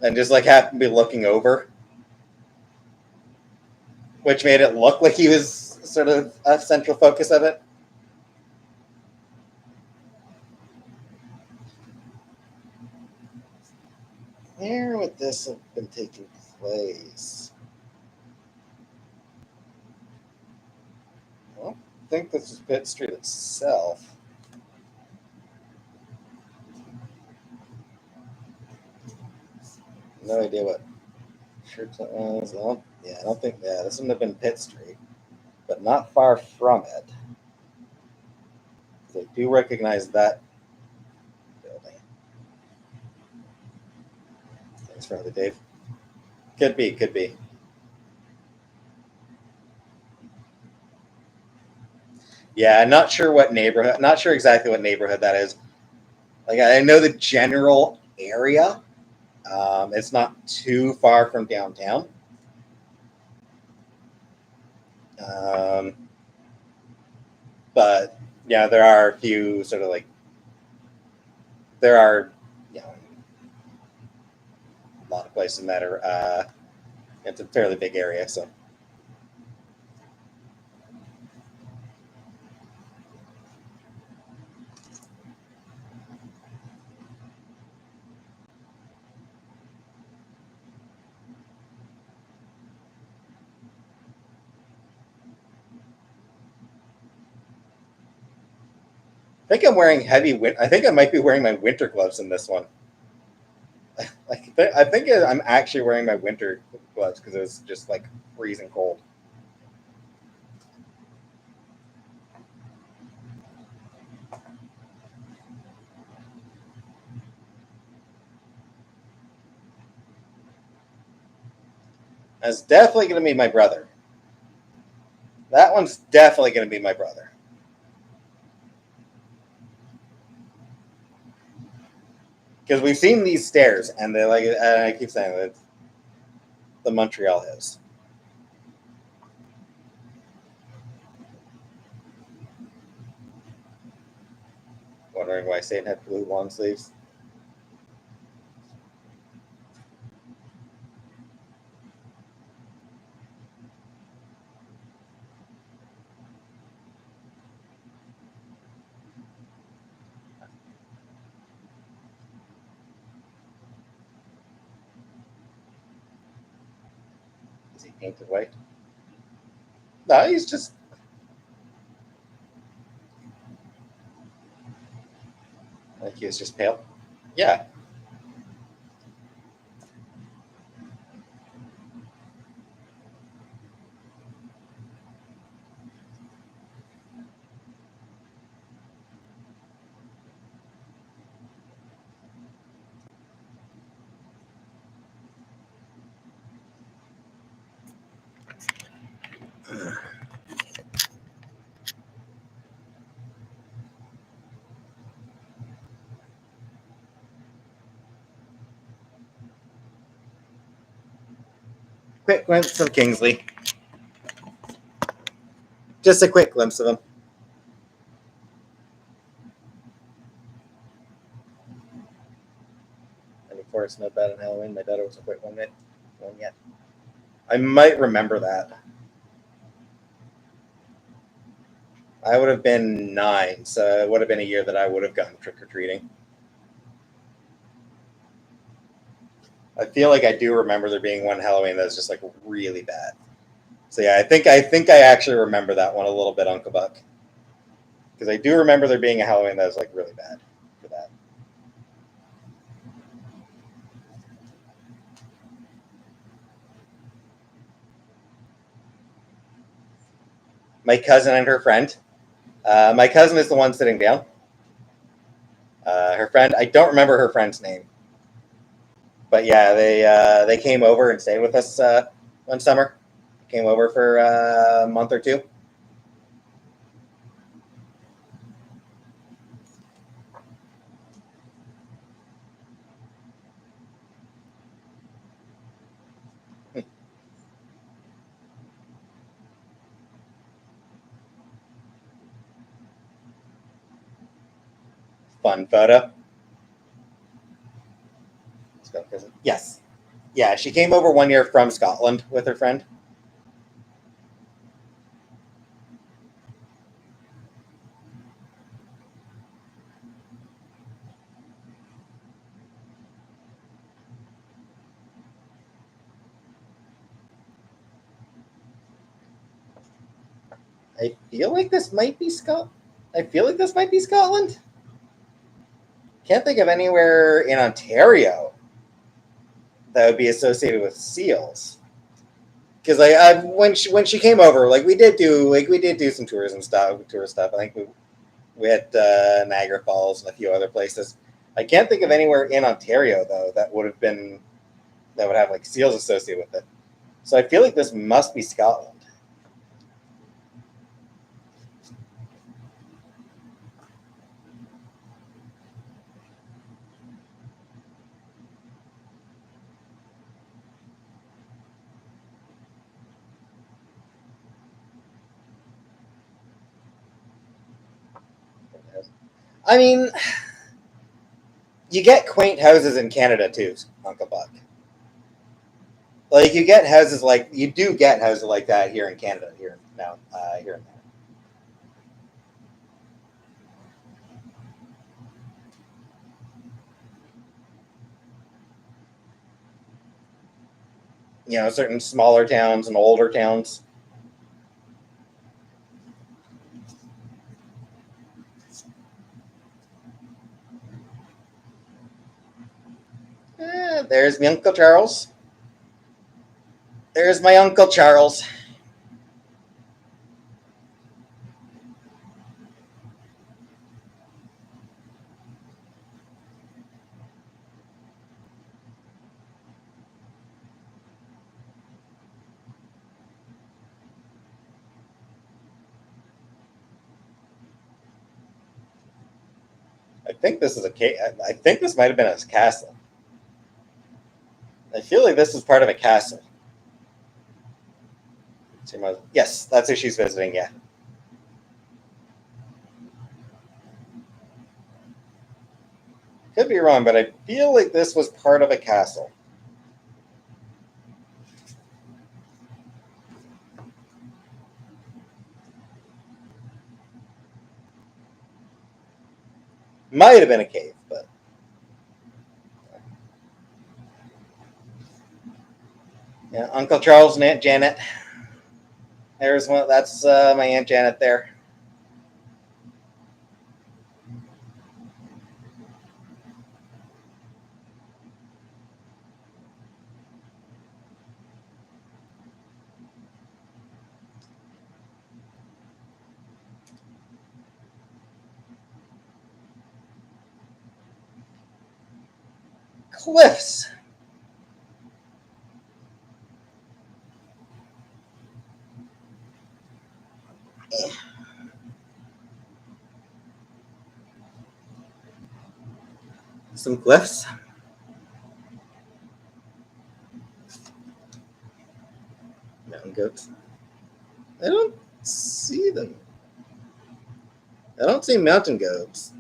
and just like happened to be looking over, which made it look like he was sort of a central focus of it. Where would this have been taking place? I don't think this is Pitt Street itself. No idea what church that was. Yeah, I don't think. Yeah, this wouldn't have been Pitt Street, but not far from it. I do recognize that building. Thanks for the Dave. Could be, could be. Yeah, I'm not sure what neighborhood. Not sure exactly what neighborhood that is. Like I know the general area. It's not too far from downtown. Um, but yeah, there are a few sort of like there are a lot of places in that are. It's a fairly big area, so. I think I'm wearing I think I might be wearing my winter gloves in this one. I think I'm actually wearing my winter gloves because it was just like freezing cold. That's definitely going to be my brother. That one's definitely going to be my brother. Because we've seen these stairs, and they're like, and I keep saying it's the Montreal House. Wondering why Satan had blue long sleeves. Is he painted white? No, he's just. I think he was just pale. Yeah. Quick glimpse of Kingsley. Just a quick glimpse of him. And of course, no bad on Halloween. My daughter was a quick one yet. I might remember that. I would have been 9, so it would have been a year that I would have gone trick or treating. I feel like I do remember there being one Halloween that was just like really bad. So yeah, I think I actually remember that one a little bit, Uncle Buck, because I do remember there being a Halloween that was like really bad for that. My cousin and her friend. My cousin is the one sitting down. Her friend, I don't remember her friend's name, but yeah, they came over and stayed with us one summer. Came over for a month or two. Fun photo. Yes. Yeah, she came over one year from Scotland with her friend. I feel like this might be Scotland. Can't think of anywhere in Ontario that would be associated with seals. Because when she came over, we did do some tourist stuff. I think we had Niagara Falls and a few other places. I can't think of anywhere in Ontario though that would have like seals associated with it. So I feel like this must be Scotland. I mean, you get quaint houses in Canada too, Uncle Buck. Like you get houses like you do get houses like that here in Canada here now here and there. You know, certain smaller towns and older towns. There's my Uncle Charles. There's my Uncle Charles. I think this is I think this might have been a castle. I feel like this is part of a castle. Yes, that's who she's visiting. Yeah. Could be wrong, but I feel like this was part of a castle. Might have been a cave, but yeah, Uncle Charles and Aunt Janet. There's one. That's my Aunt Janet there. Cliffs. Some glyphs. Mountain goats. I don't see them. I don't see mountain goats.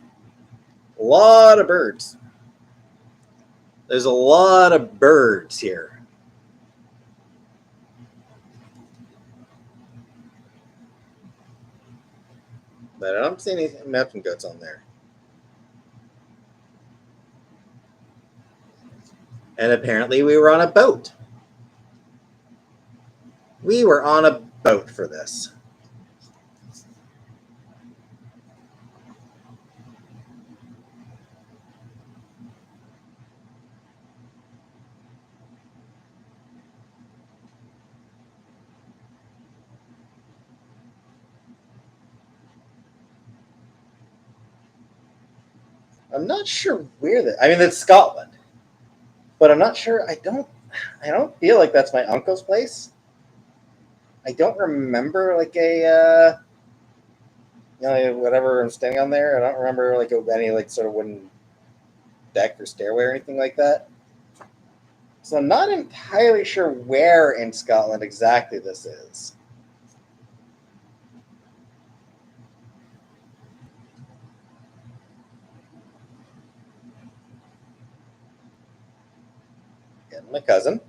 A lot of birds. There's a lot of birds here. But I don't see any mountain goats on there. And apparently we were on a boat. We were on a boat for this. I'm not sure where that. I mean, it's Scotland, but I'm not sure. I don't feel like that's my uncle's place. I don't remember like a whatever I'm standing on there. I don't remember like any like sort of wooden deck or stairway or anything like that. So I'm not entirely sure where in Scotland exactly this is. Getting my cousin.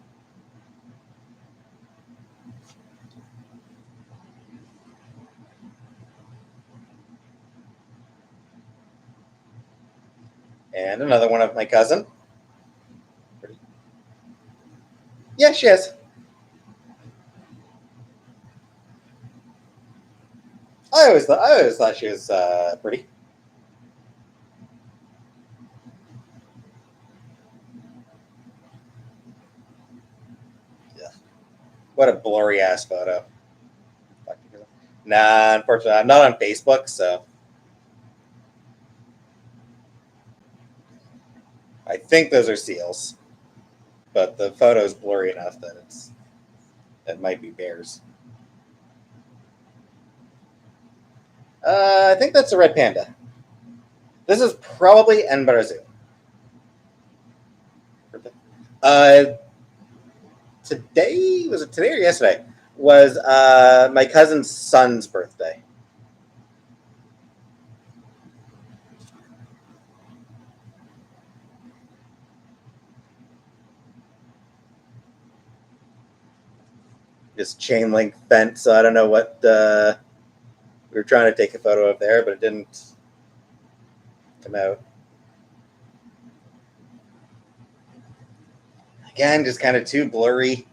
And another one of my cousin. Yeah, she is. I always thought she was pretty. Yeah. What a blurry ass photo. Nah, unfortunately, I'm not on Facebook, so I think those are seals. But the photo is blurry enough that it might be bears. I think that's a red panda. This is probably Nbarazu. Uh, Today was it today or yesterday? Was my cousin's son's birthday. Just chain link fence. So I don't know what we were trying to take a photo of there, but it didn't come out. Again, just kind of too blurry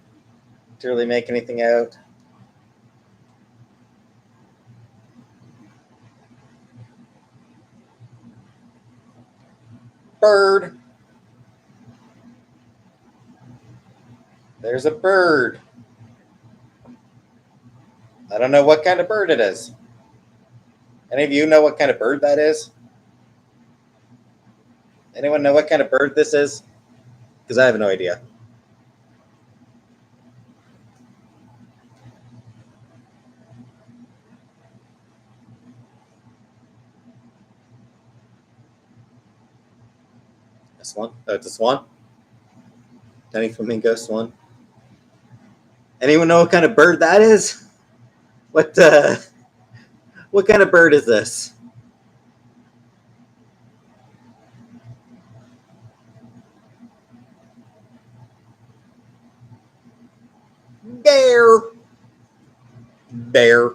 to really make anything out. Bird. There's a bird. I don't know what kind of bird it is. Any of you know what kind of bird that is? Anyone know what kind of bird this is? Because I have no idea. A swan? Oh, it's a swan? Tiny flamingo swan. Anyone know what kind of bird that is? What what kind of bird is this? Bear. Bear.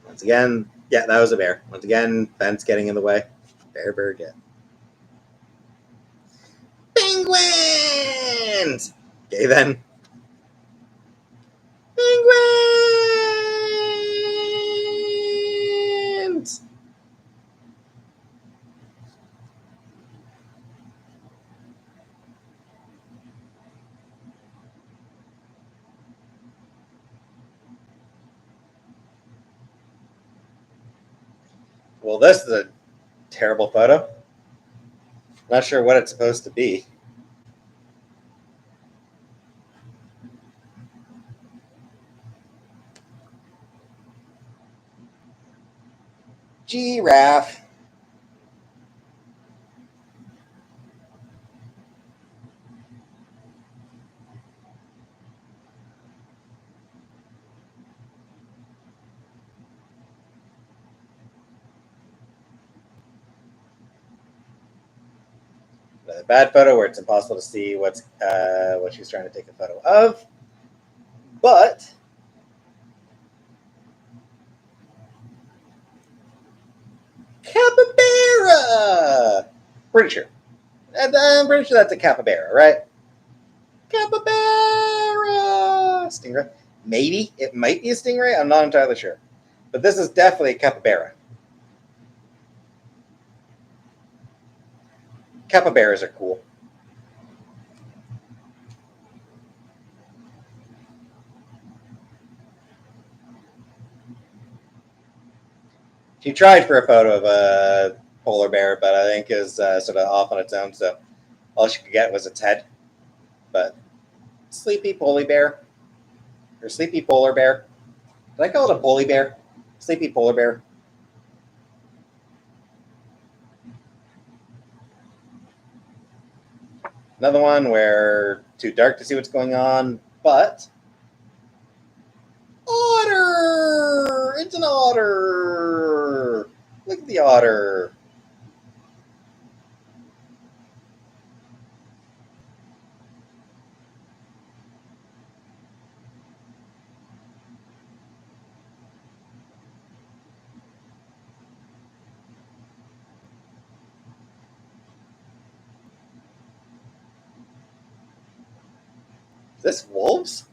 Once again, yeah, that was a bear. Once again, fence getting in the way. Bear, bear, get. Penguins! Okay, then. Penguins! Well, this is a terrible photo. Not sure what it's supposed to be. Giraffe. Another bad photo where it's impossible to see what she's trying to take a photo of. But capybara. Pretty sure. I'm pretty sure that's a capybara, right? Capybara. Stingray. Maybe it might be a stingray. I'm not entirely sure, but this is definitely a capybara. Capybaras are cool. She tried for a photo of a polar bear, but I think is sort of off on its own. So all she could get was its head. But sleepy polar bear, or sleepy polar bear. Did I call it a polar bear? Sleepy polar bear. Another one where too dark to see what's going on, but otter! It's an otter! Look at the otter. Is this wolves?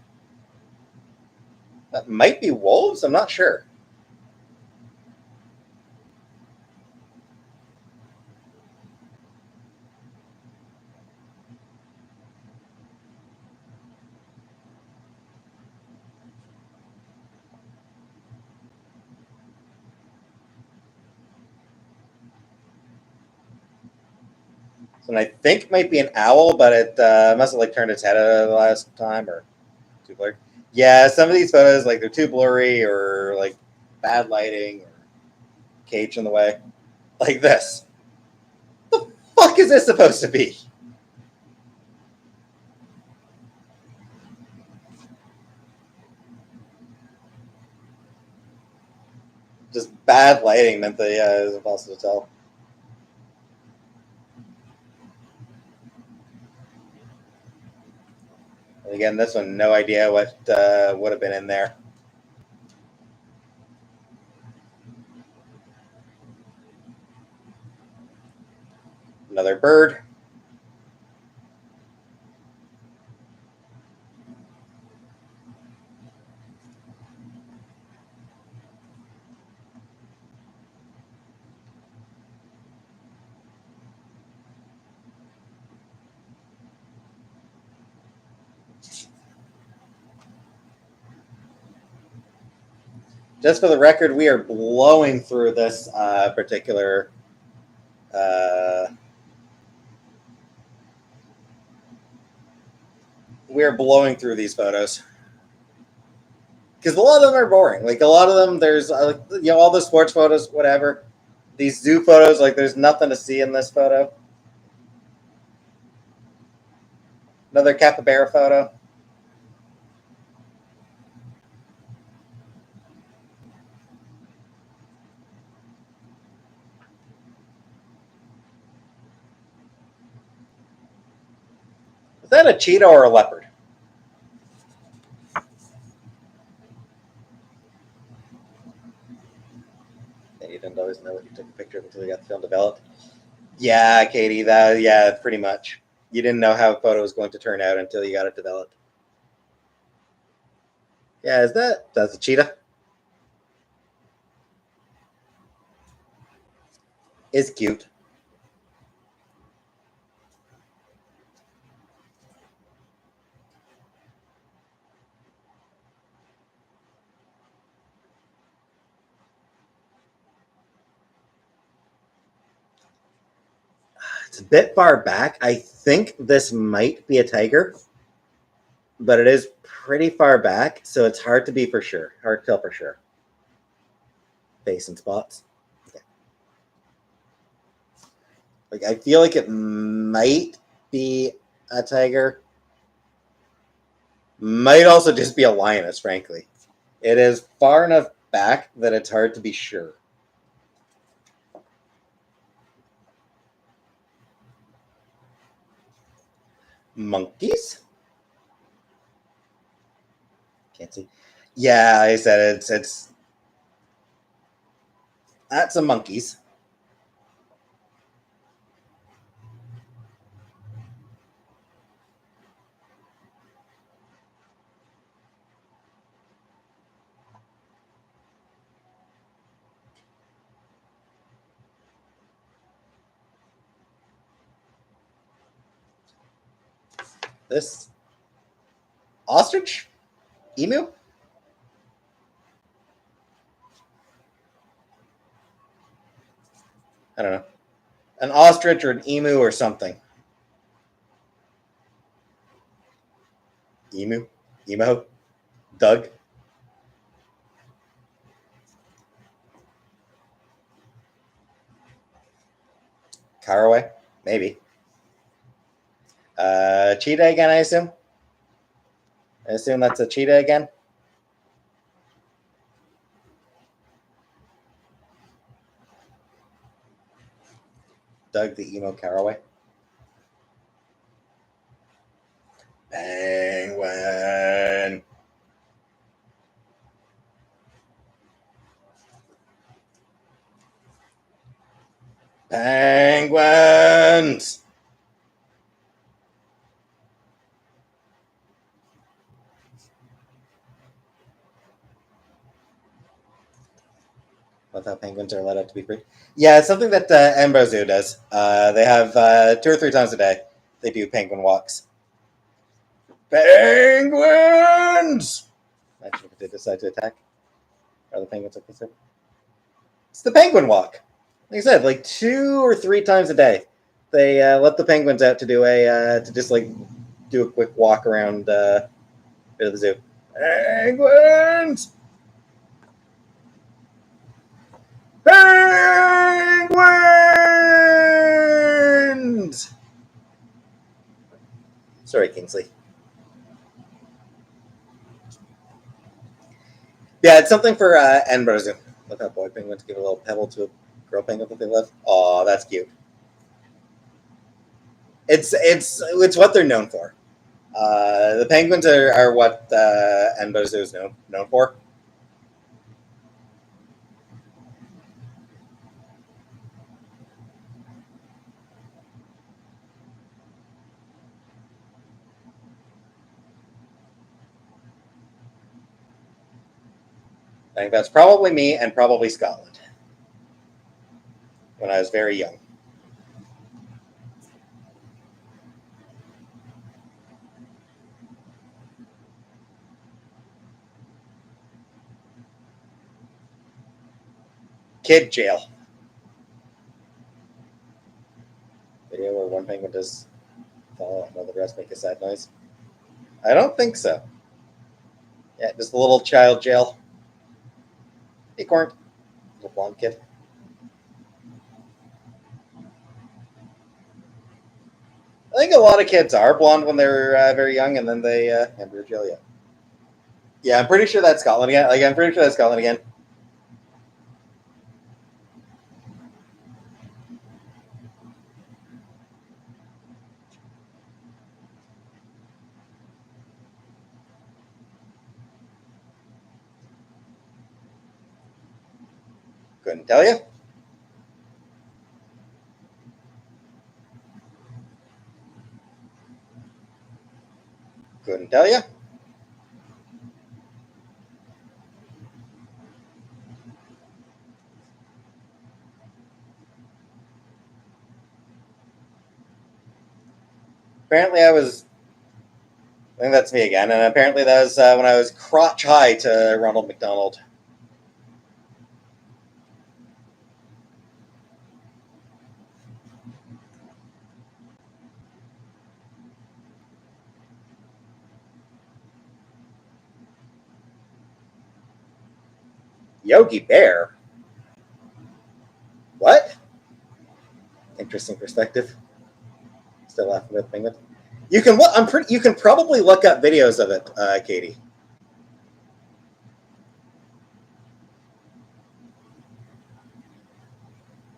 That might be wolves. I'm not sure. And I think it might be an owl, but it must have like turned its head the last time or too blurry. Yeah, some of these photos like they're too blurry or like bad lighting or cage in the way. Like this. The fuck is this supposed to be? Just bad lighting meant that it was impossible to tell. And again, this one, no idea what would have been in there. Another bird. Just for the record, we are blowing through this particular we're blowing through these photos because a lot of them are boring. Like a lot of them, there's all the sports photos, whatever. These zoo photos, like there's nothing to see in this photo. Another capybara photo. Is that a cheetah or a leopard? And you didn't always know what you took a picture of until you got the film developed. Yeah, Katie, pretty much. You didn't know how a photo was going to turn out until you got it developed. Yeah, that's a cheetah? Is cute. It's a bit far back. I think this might be a tiger, but it is pretty far back, so it's hard to be for sure. Hard to tell for sure. Face and spots. Okay. Like, I feel like it might be a tiger. Might also just be a lioness, frankly. It is far enough back that it's hard to be sure. Monkeys? Can't see. Yeah, I said it's that's some monkeys. This ostrich? Emu? I don't know. An ostrich or an emu or something. Emu? Emo? Doug? Caraway? Maybe. Cheetah again, I assume? I assume that's a cheetah again? Doug the emo caraway? Penguin! Penguins! Love how penguins are let out to be free. Yeah, it's something that Embo Zoo does. They have 2 or 3 times a day. They do penguin walks. Penguins! Imagine if they decide to attack. Are the penguins like this? It's the penguin walk. Like I said, like 2 or 3 times a day, they let the penguins out to do to just like do a quick walk around the zoo. Penguins! Penguins! Sorry, Kingsley. Yeah, it's something for Edinburgh Zoo. Look how boy penguins give a little pebble to a girl penguin that they love. Oh, that's cute. It's what they're known for. The penguins are what Edinburgh Zoo is known for. I think that's probably me and probably Scotland when I was very young. Kid jail. Video where one penguin does fall and the rest make a sad noise. I don't think so. Yeah, just a little child jail. Acorn. Little blonde kid. I think a lot of kids are blonde when they're very young, and then they enter jail. Yeah, yeah. I'm pretty sure that's Scotland again. I'm pretty sure that's Scotland again. Couldn't tell you. Couldn't tell you. Apparently, I think that's me again, and apparently that was when I was crotch high to Ronald McDonald. Yogi Bear. What? Interesting. interesting perspective. Still laughing with penguin. You can look. You can probably look up videos of it, Katie.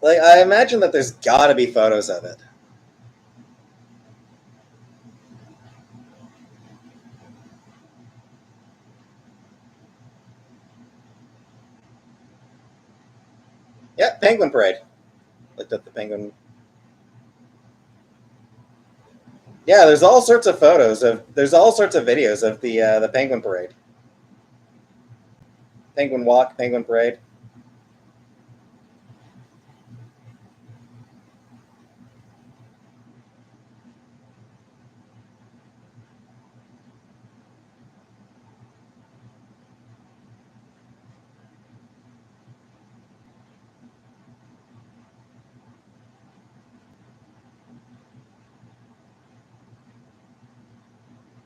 Like, I imagine that there's got to be photos of it. Yeah, Penguin Parade. Looked up the penguin. Yeah, there's all sorts of photos of. There's all sorts of videos of the Penguin Parade. Penguin Walk, Penguin Parade.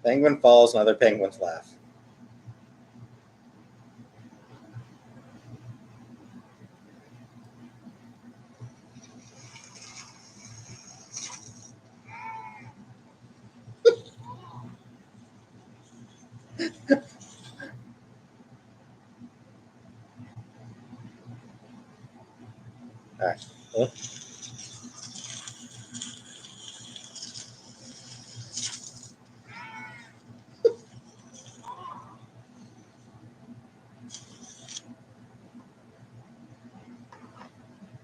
Penguin falls and other penguins laugh. All right. Well,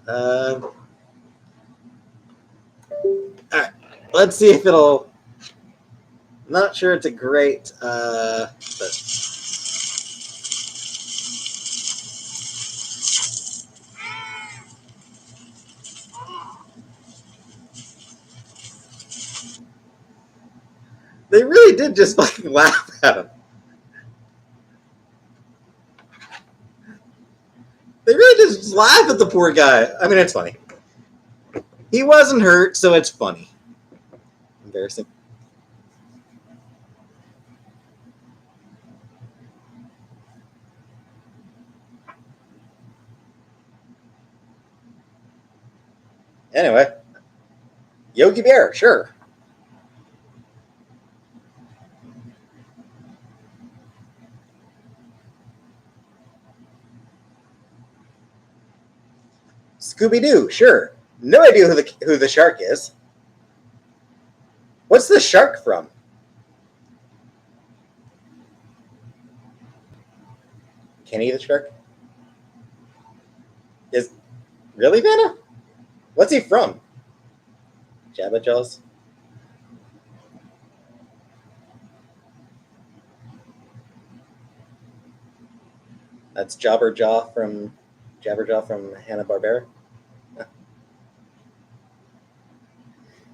all right. Let's see if it'll. Not sure it's a great, but they really did just fucking laugh at him. They really did just laugh at the poor guy. I mean, it's funny. He wasn't hurt, so it's funny. Embarrassing. Anyway, Yogi Bear, sure. Scooby Doo, sure. No idea who the shark is. What's the shark from? Kenny the shark? Is really Vanna? What's he from? Jabba Jaws? That's Jabberjaw from Hanna-Barbera.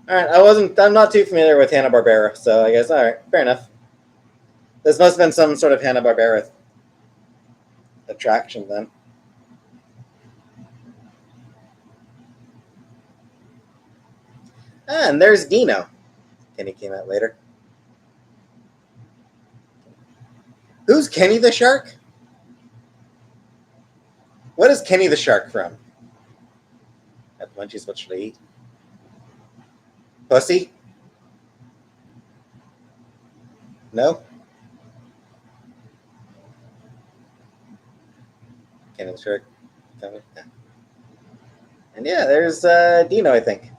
All right, I'm not too familiar with Hanna-Barbera, so I guess all right, fair enough. This must have been some sort of Hanna-Barbera attraction then. Ah, and there's Dino. Kenny came out later. Who's Kenny the Shark? What is Kenny the Shark from? At Munchies, what should I eat? Pussy? No? Kenny the Shark. And yeah, there's Dino, I think.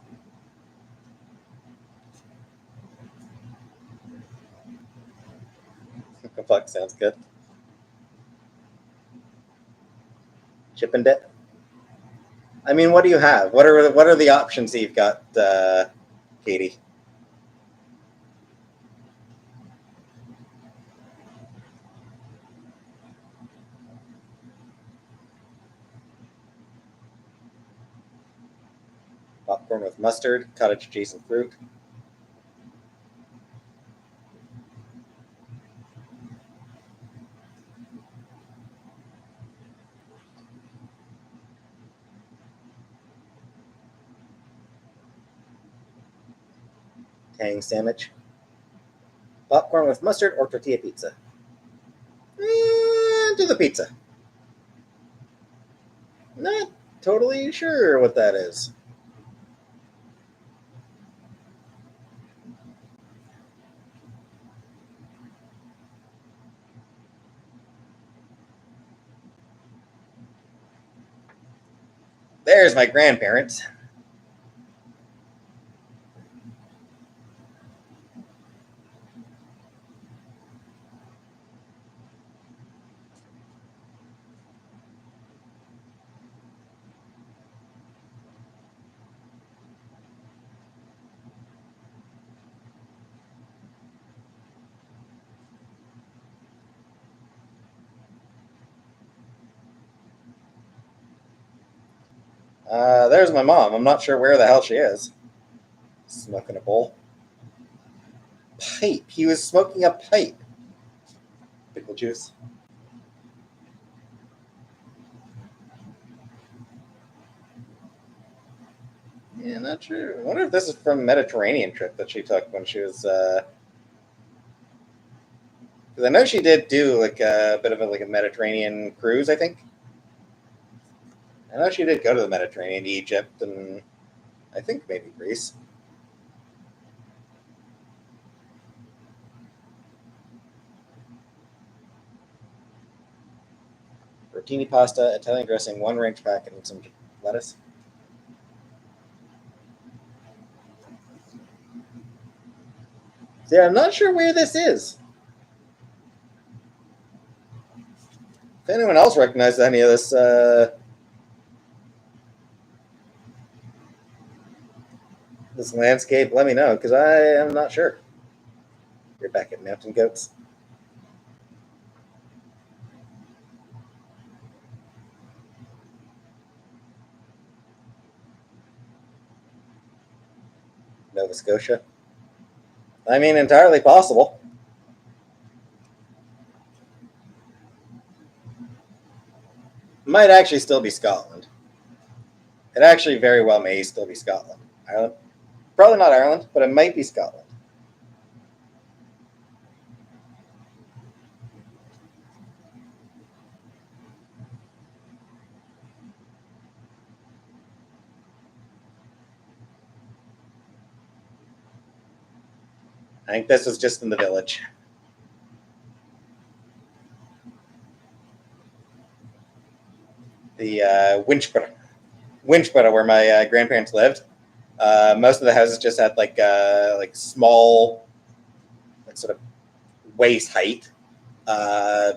Fuck, sounds good. Chip and dip. I mean, what do you have? What are the options that you've got, Katie? Popcorn with mustard, cottage cheese, and fruit. Tang sandwich. Popcorn with mustard or tortilla pizza? Do the pizza. Not totally sure what that is. There's my grandparents. There's my mom. I'm not sure where the hell she is. Smoking a bowl. Pipe. He was smoking a pipe. Pickle juice. Yeah, not sure. I wonder if this is from a Mediterranean trip that she took when she was. Because I know she did do like a bit of a Mediterranean cruise. I think. I know she did go to the Mediterranean, Egypt, and I think maybe Greece. Rotini pasta, Italian dressing, one ranch packet, and some lettuce. So yeah, I'm not sure where this is. If anyone else recognizes any of this, this landscape, let me know, because I am not sure. You're back at Mountain Goats. Nova Scotia. I mean, entirely possible. Might actually still be Scotland. It actually very well may still be Scotland. Ireland? Probably not Ireland, but it might be Scotland. I think this is just in the village. The Winchboro, where my grandparents lived. Most of the houses just had like small, like sort of waist height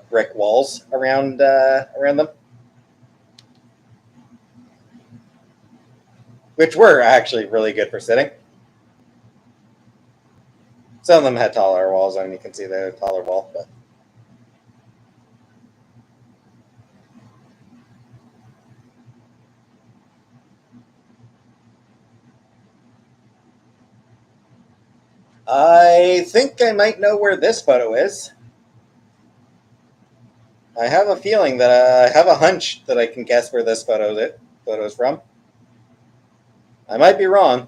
brick walls around them, which were actually really good for sitting. Some of them had taller walls. I mean, you can see the taller wall, but I think I might know where this photo is. I have a feeling that I have a hunch that I can guess where this photo is from. I might be wrong,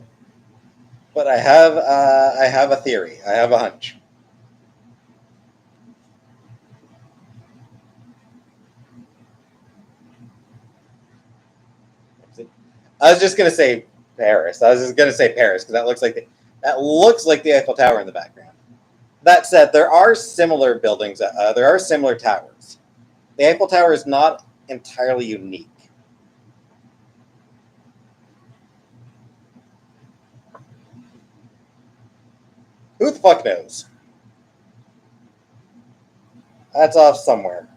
but I have a theory. I have a hunch. I was just gonna say Paris. I was just gonna say Paris because that looks like the Eiffel Tower in the background. That said, there are similar buildings. There are similar towers. The Eiffel Tower is not entirely unique. Who the fuck knows? That's off somewhere.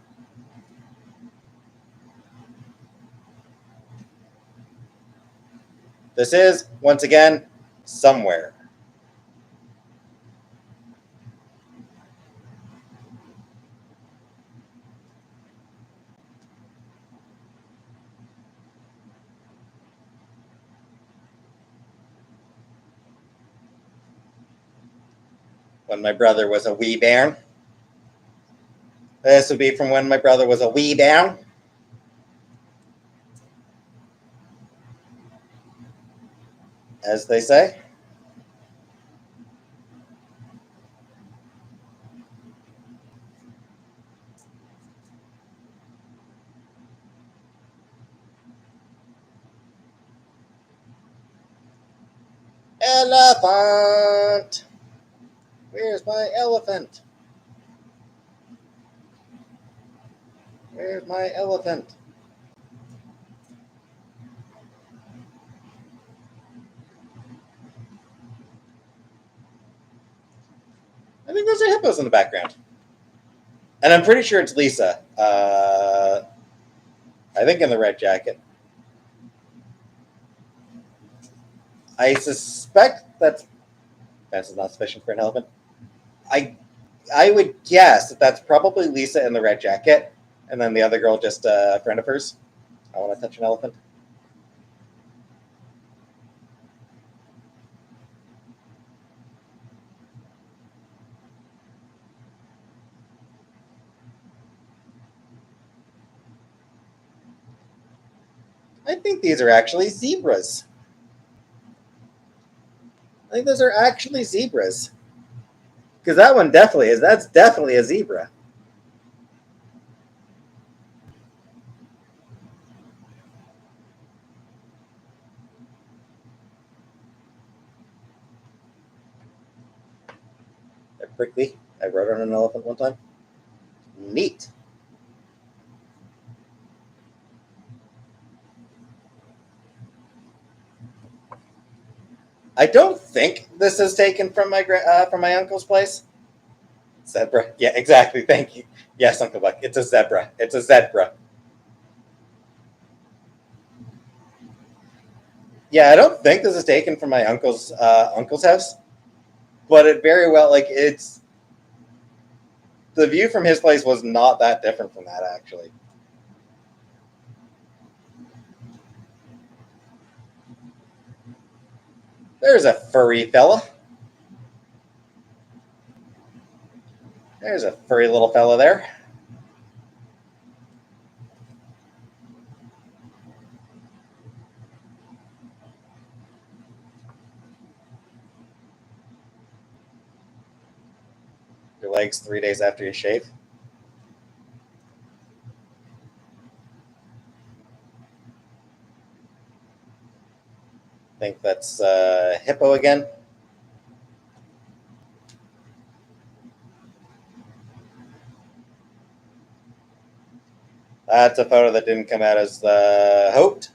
This is, once again, somewhere. When my brother was a wee bairn. This would be from when my brother was a wee bairn. As they say. Elephant! Where's my elephant? Where's my elephant? think those are hippos in the background. And I'm pretty sure it's Lisa. I think in the red jacket. I suspect that fence is not sufficient for an elephant. I would guess that that's probably Lisa in the red jacket, and then the other girl just a friend of hers. I want to touch an elephant. I think these are actually zebras. I think those are actually zebras. Because that one definitely is. That's definitely a zebra. Quickly, I rode on an elephant one time. Neat. I don't think this is taken from my uncle's place. Zebra. Yeah, exactly. Thank you. Yes, Uncle Buck. It's a zebra. It's a zebra. Yeah, I don't think this is taken from my uncle's house, but it very well it's the view from his place was not that different from that actually. There's a furry fella. There's a furry little fella there. Your legs 3 days after you shave. I think that's hippo again. That's a photo that didn't come out as hoped.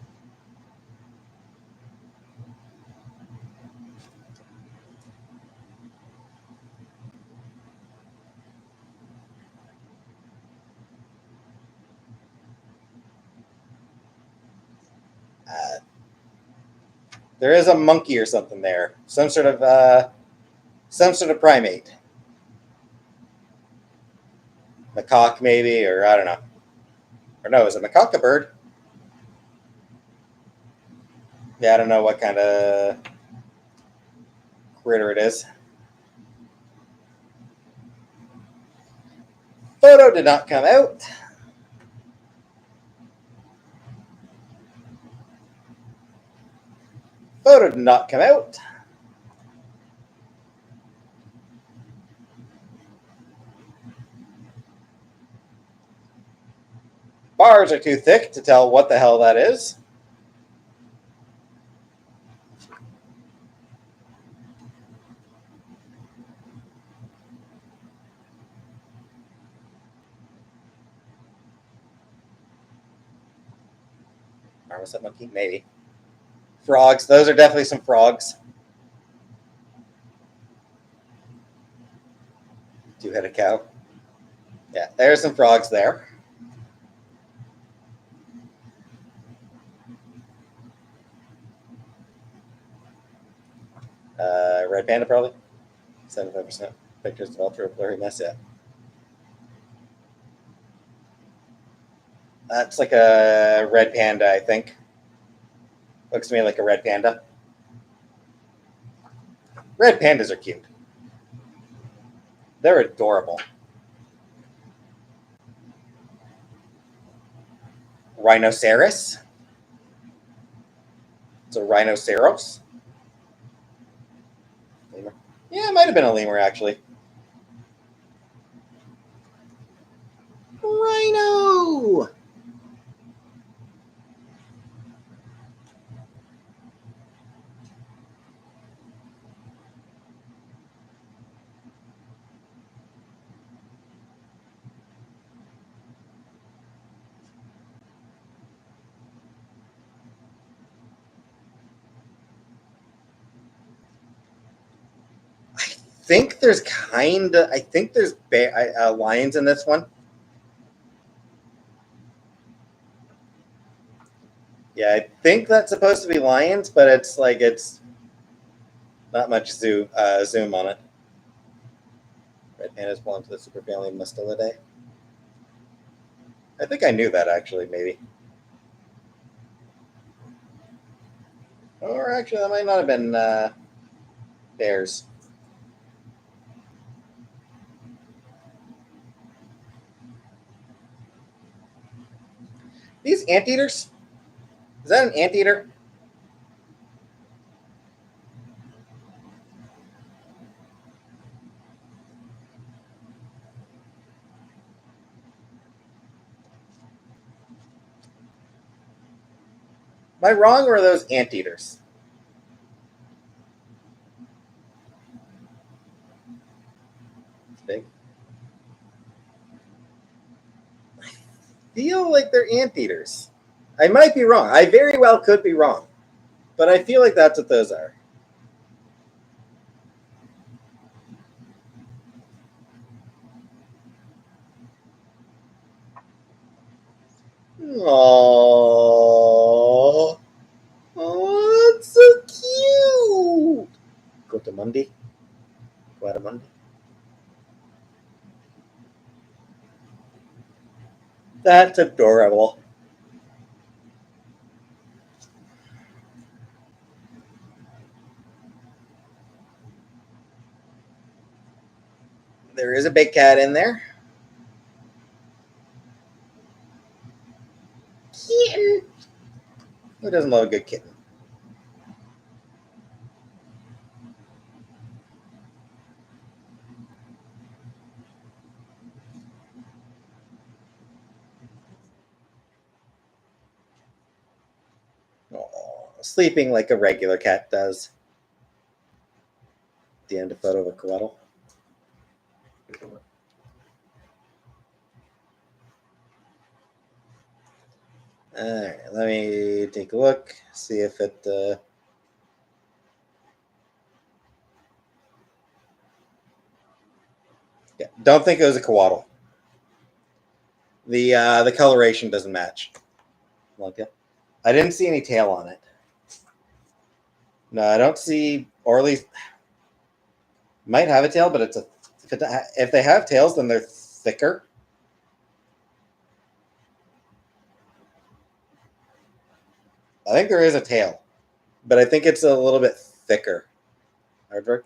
Uh, there is a monkey or something there. Some sort of primate. Macaque maybe, or I don't know. Or no, is it macaque a bird? Yeah, I don't know what kind of critter it is. Photo did not come out. Photo did not come out. Bars are too thick to tell what the hell that is. Marmoset monkey? Maybe. Frogs. Those are definitely some frogs. Two-headed cow. Yeah, there's some frogs there. Red panda, probably. 75% pictures developed through a blurry mess. Yeah. That's like a red panda, I think. Looks to me like a red panda. Red pandas are cute. They're adorable. Rhinoceros. It's a rhinoceros. Lemur. Yeah, it might have been a lemur actually. Rhino. think there's lions in this one. Yeah, I think that's supposed to be lions, but it's not much zoom on it. Red pandas belong to the superfamily Mustelidae. I think I knew that actually, maybe. Or actually, that might not have been bears. These anteaters? Is that an anteater? Am I wrong, or are those anteaters? It's big. I feel like they're anteaters. I might be wrong. I very well could be wrong. But I feel like that's what those are. Aww. Oh, that's so cute. Cotamundi. Guadamundi. That's adorable. There is a big cat in there. Kitten. Who doesn't love a good kitten? Aww. Sleeping like a regular cat does. The end of photo of a coatl. Alright, let me take a look, see if it. Yeah, don't think it was a coatl. The coloration doesn't match. I didn't see any tail on it. No, I don't see, or at least might have a tail, but if they have tails, then they're thicker. I think there is a tail, but I think it's a little bit thicker. Aardvark?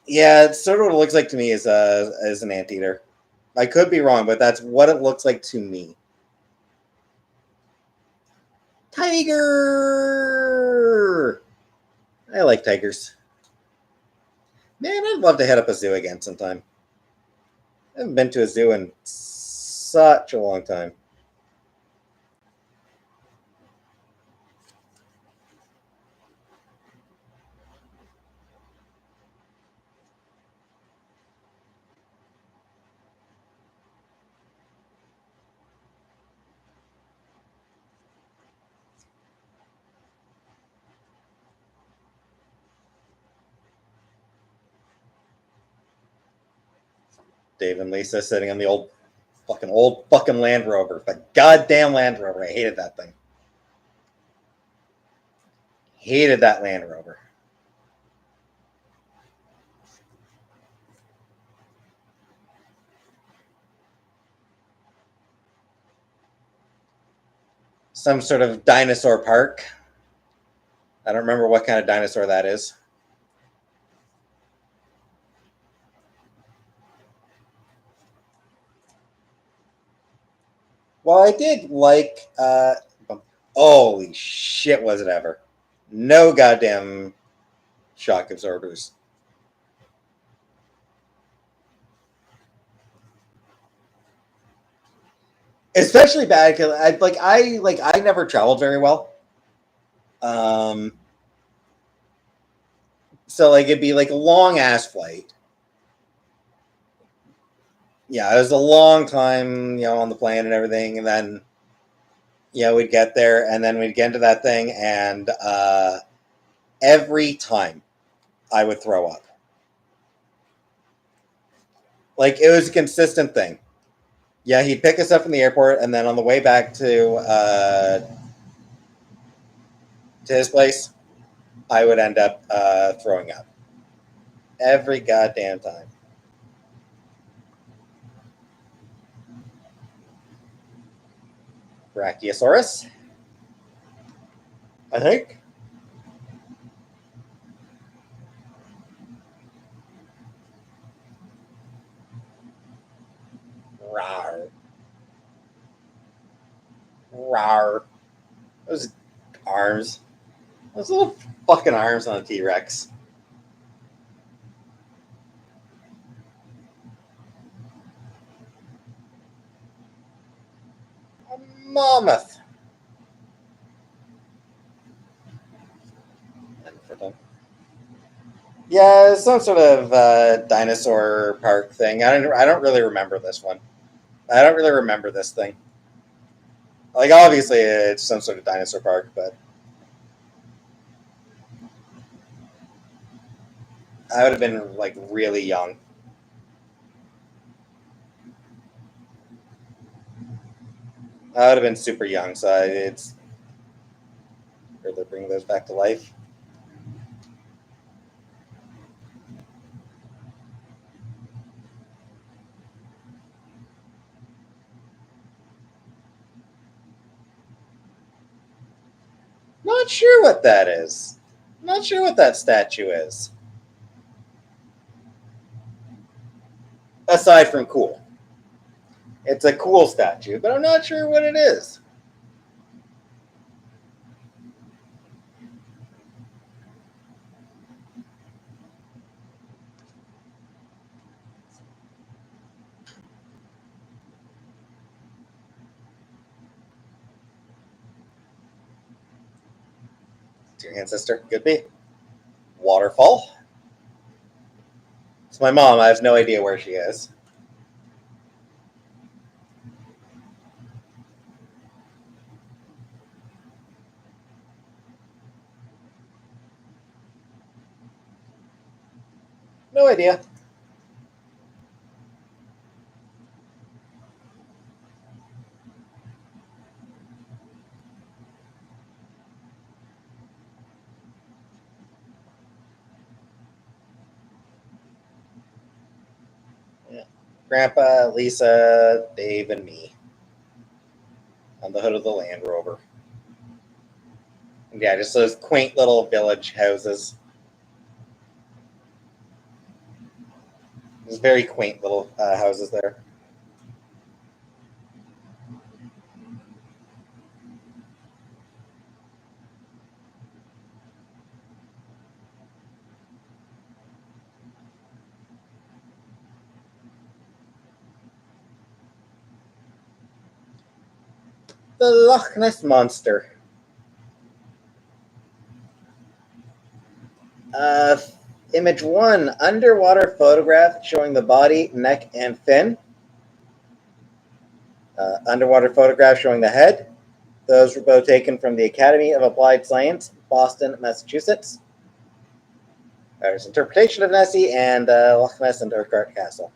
Yeah, it's sort of what it looks like to me as an anteater. I could be wrong, but that's what it looks like to me. Tiger! I like tigers. Man, I'd love to head up a zoo again sometime. I haven't been to a zoo in such a long time. Dave and Lisa sitting on the old fucking Land Rover. The goddamn Land Rover. I hated that thing. Hated that Land Rover. Some sort of dinosaur park. I don't remember what kind of dinosaur that is. Well, I did like. Holy shit, was it ever? No goddamn shock absorbers. Especially bad because I never traveled very well. So it'd be like a long ass flight. Yeah, it was a long time, on the plane and everything, and then we'd get there, and then we'd get into that thing, and every time I would throw up. Like, it was a consistent thing. Yeah, he'd pick us up from the airport, and then on the way back to his place, I would end up throwing up every goddamn time. Brachiosaurus, I think. Rawr. Rawr. Those arms. Those little fucking arms on a T Rex. A mammoth. Yeah, some sort of dinosaur park thing. I don't really remember this one. I don't really remember this thing. Like, obviously, it's some sort of dinosaur park, but I would have been like really young. I would have been super young, so it's or they're bringing those back to life. Not sure what that is. Not sure what that statue is. Aside from cool, it's a cool statue, but I'm not sure what it is. It's your ancestor. Could be. Waterfall. It's my mom. I have no idea where she is. No idea. Yeah. Grandpa, Lisa, Dave, and me on the hood of the Land Rover. And yeah, just those quaint little village houses. There's very quaint little houses there. The Loch Ness Monster. Uh, Image 1, underwater photograph showing the body, neck, and fin. Underwater photograph showing the head. Those were both taken from the Academy of Applied Science, Boston, Massachusetts. There's interpretation of Nessie and Loch Ness and Urquhart Castle.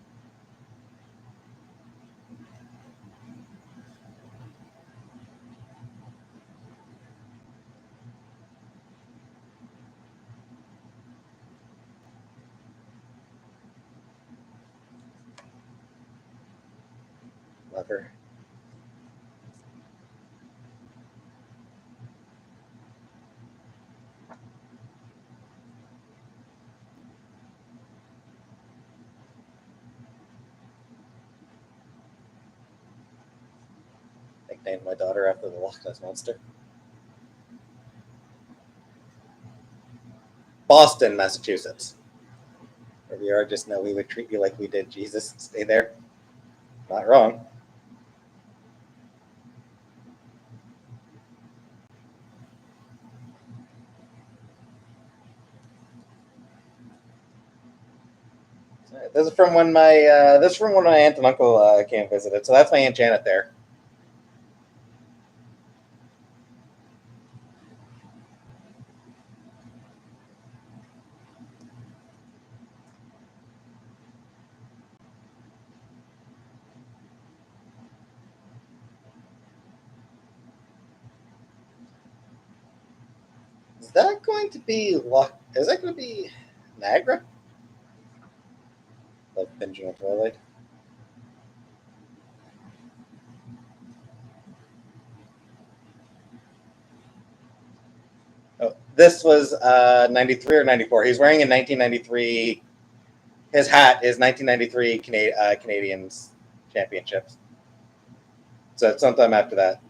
Love her. Nicknamed my daughter after the Loch Ness Monster. Boston, Massachusetts. Wherever you are, just know we would treat you like we did Jesus. Stay there. Not wrong. This is from when my aunt and uncle came visited. So that's my Aunt Janet there. Is that going to be Is that going to be Niagara? Like binging on Twilight. Oh, this was 93 or 94. He's wearing a 1993. His hat is 1993 Canadians Championships. So it's sometime after that.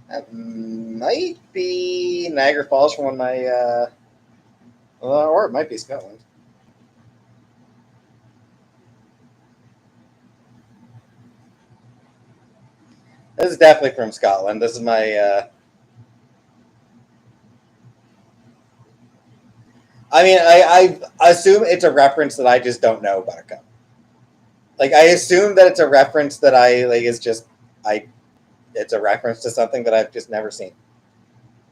That might be Niagara Falls from one of my, or it might be Scotland. This is definitely from Scotland. This is my. I mean, I assume it's a reference that I just don't know, Buttercup. Like I assume that it's a reference that I like is just I. It's a reference to something that I've just never seen.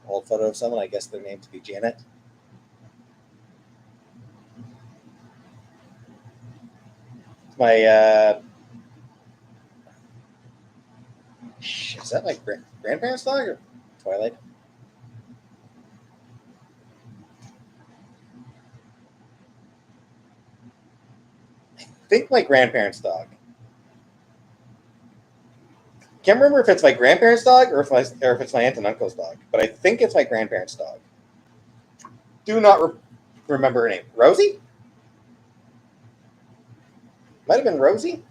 Old photo of someone. I guess their name to be Janet. My is that my grandparents' dog or Twilight? I think my grandparents' dog. Can't remember if it's my grandparents' dog or if it's my aunt and uncle's dog, but I think it's my grandparents' dog. Do not remember her name. Rosie? Might have been Rosie.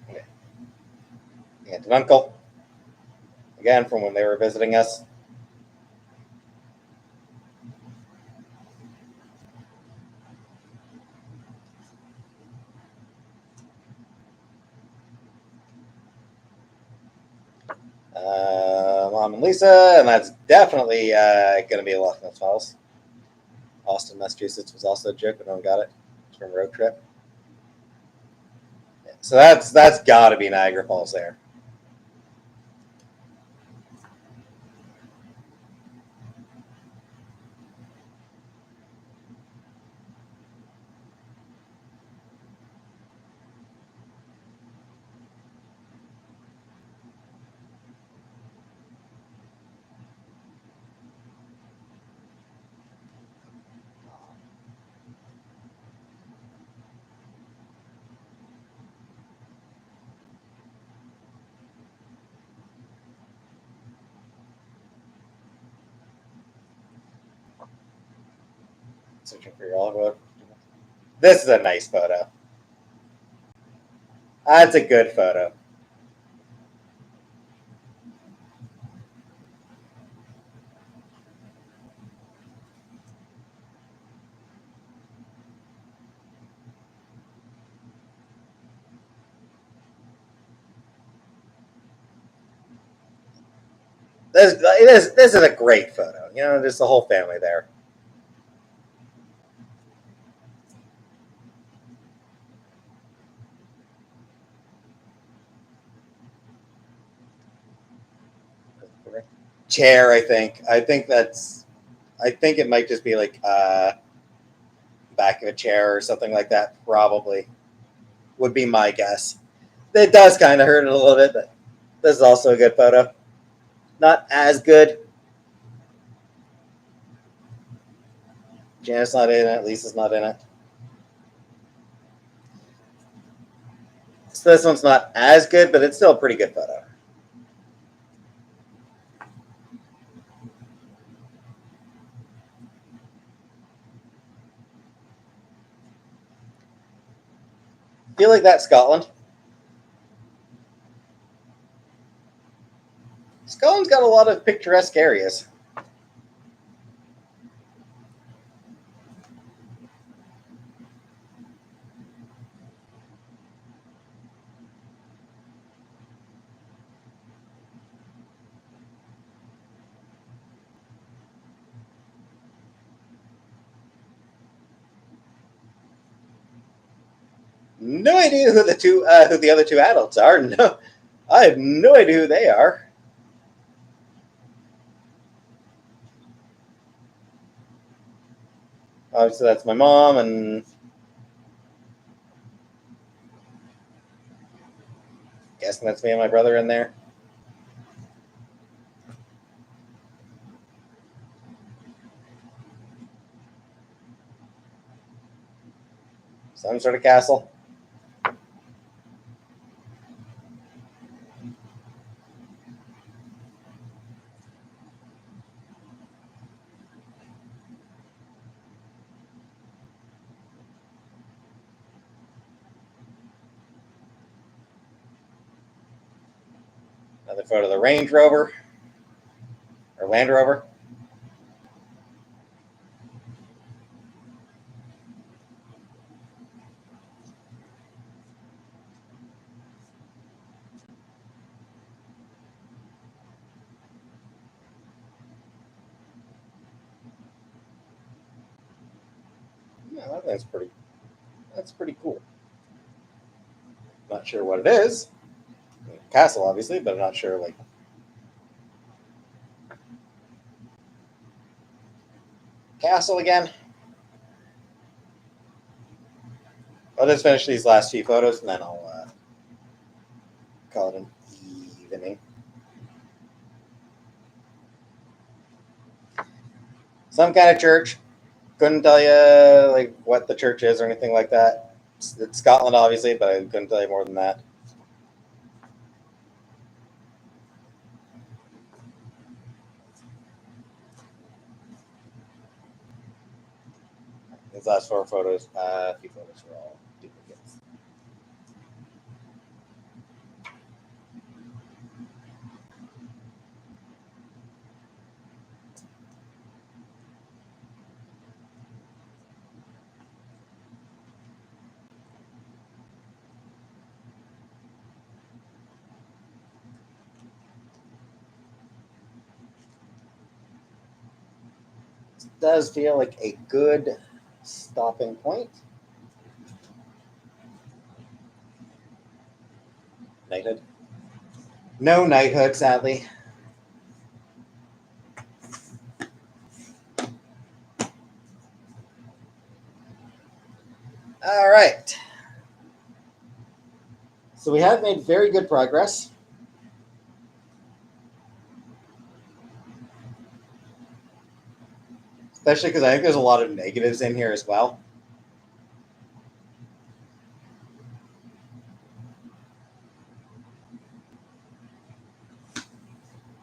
Okay. Aunt and uncle. Again, from when they were visiting us. Mom and Lisa, and that's definitely going to be a Loch Ness Falls. Austin, Massachusetts was also a joke, but no one got it. It's from Road Trip. Yeah, so that's got to be Niagara Falls there. Searching for your all. This is a nice photo. That's a good photo. This is a great photo. You know, there's the whole family there. Chair, I think. I think it might just be like back of a chair or something like that. Probably would be my guess. It does kind of hurt it a little bit, but this is also a good photo. Not as good. Janet's not in it. Lisa's not in it. So this one's not as good, but it's still a pretty good photo. Feel like that's Scotland. Scotland's got a lot of picturesque areas. No idea who the other two adults are. No, I have no idea who they are. Obviously, that's my mom, and guessing that's me and my brother in there. Some sort of castle. Another photo of the Range Rover or Land Rover. Yeah, that's pretty cool. Not sure what it is. Castle, obviously, but I'm not sure like castle again. I'll just finish these last few photos and then I'll call it an evening. Some kind of church. Couldn't tell you like what the church is or anything like that. It's Scotland, obviously, but I couldn't tell you more than that. These last four photos, a few photos were all duplicates. This does feel like a good stopping point. Knighthood. No knighthood, sadly. All right. So we have made very good progress. Especially because I think there's a lot of negatives in here as well.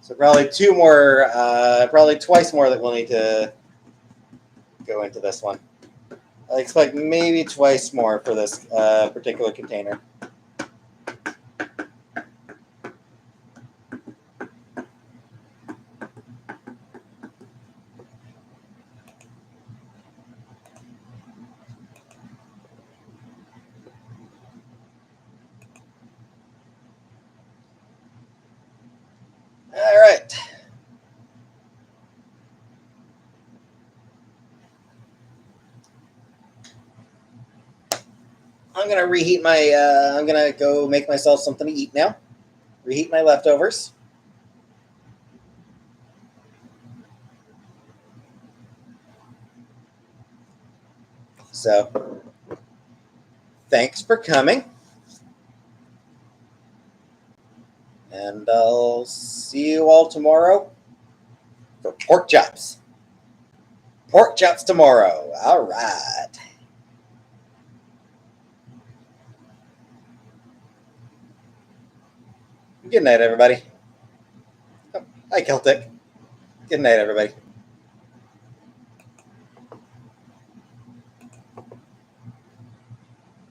So probably two more, probably twice more that we'll need to go into this one. I expect maybe twice more for this particular container. All right. I'm gonna reheat my. I'm gonna go make myself something to eat now. Reheat my leftovers. So, thanks for coming, and I'll see you all tomorrow for pork chops. Pork chops tomorrow. All right. Good night, everybody. Oh, hi, Celtic. Good night, everybody.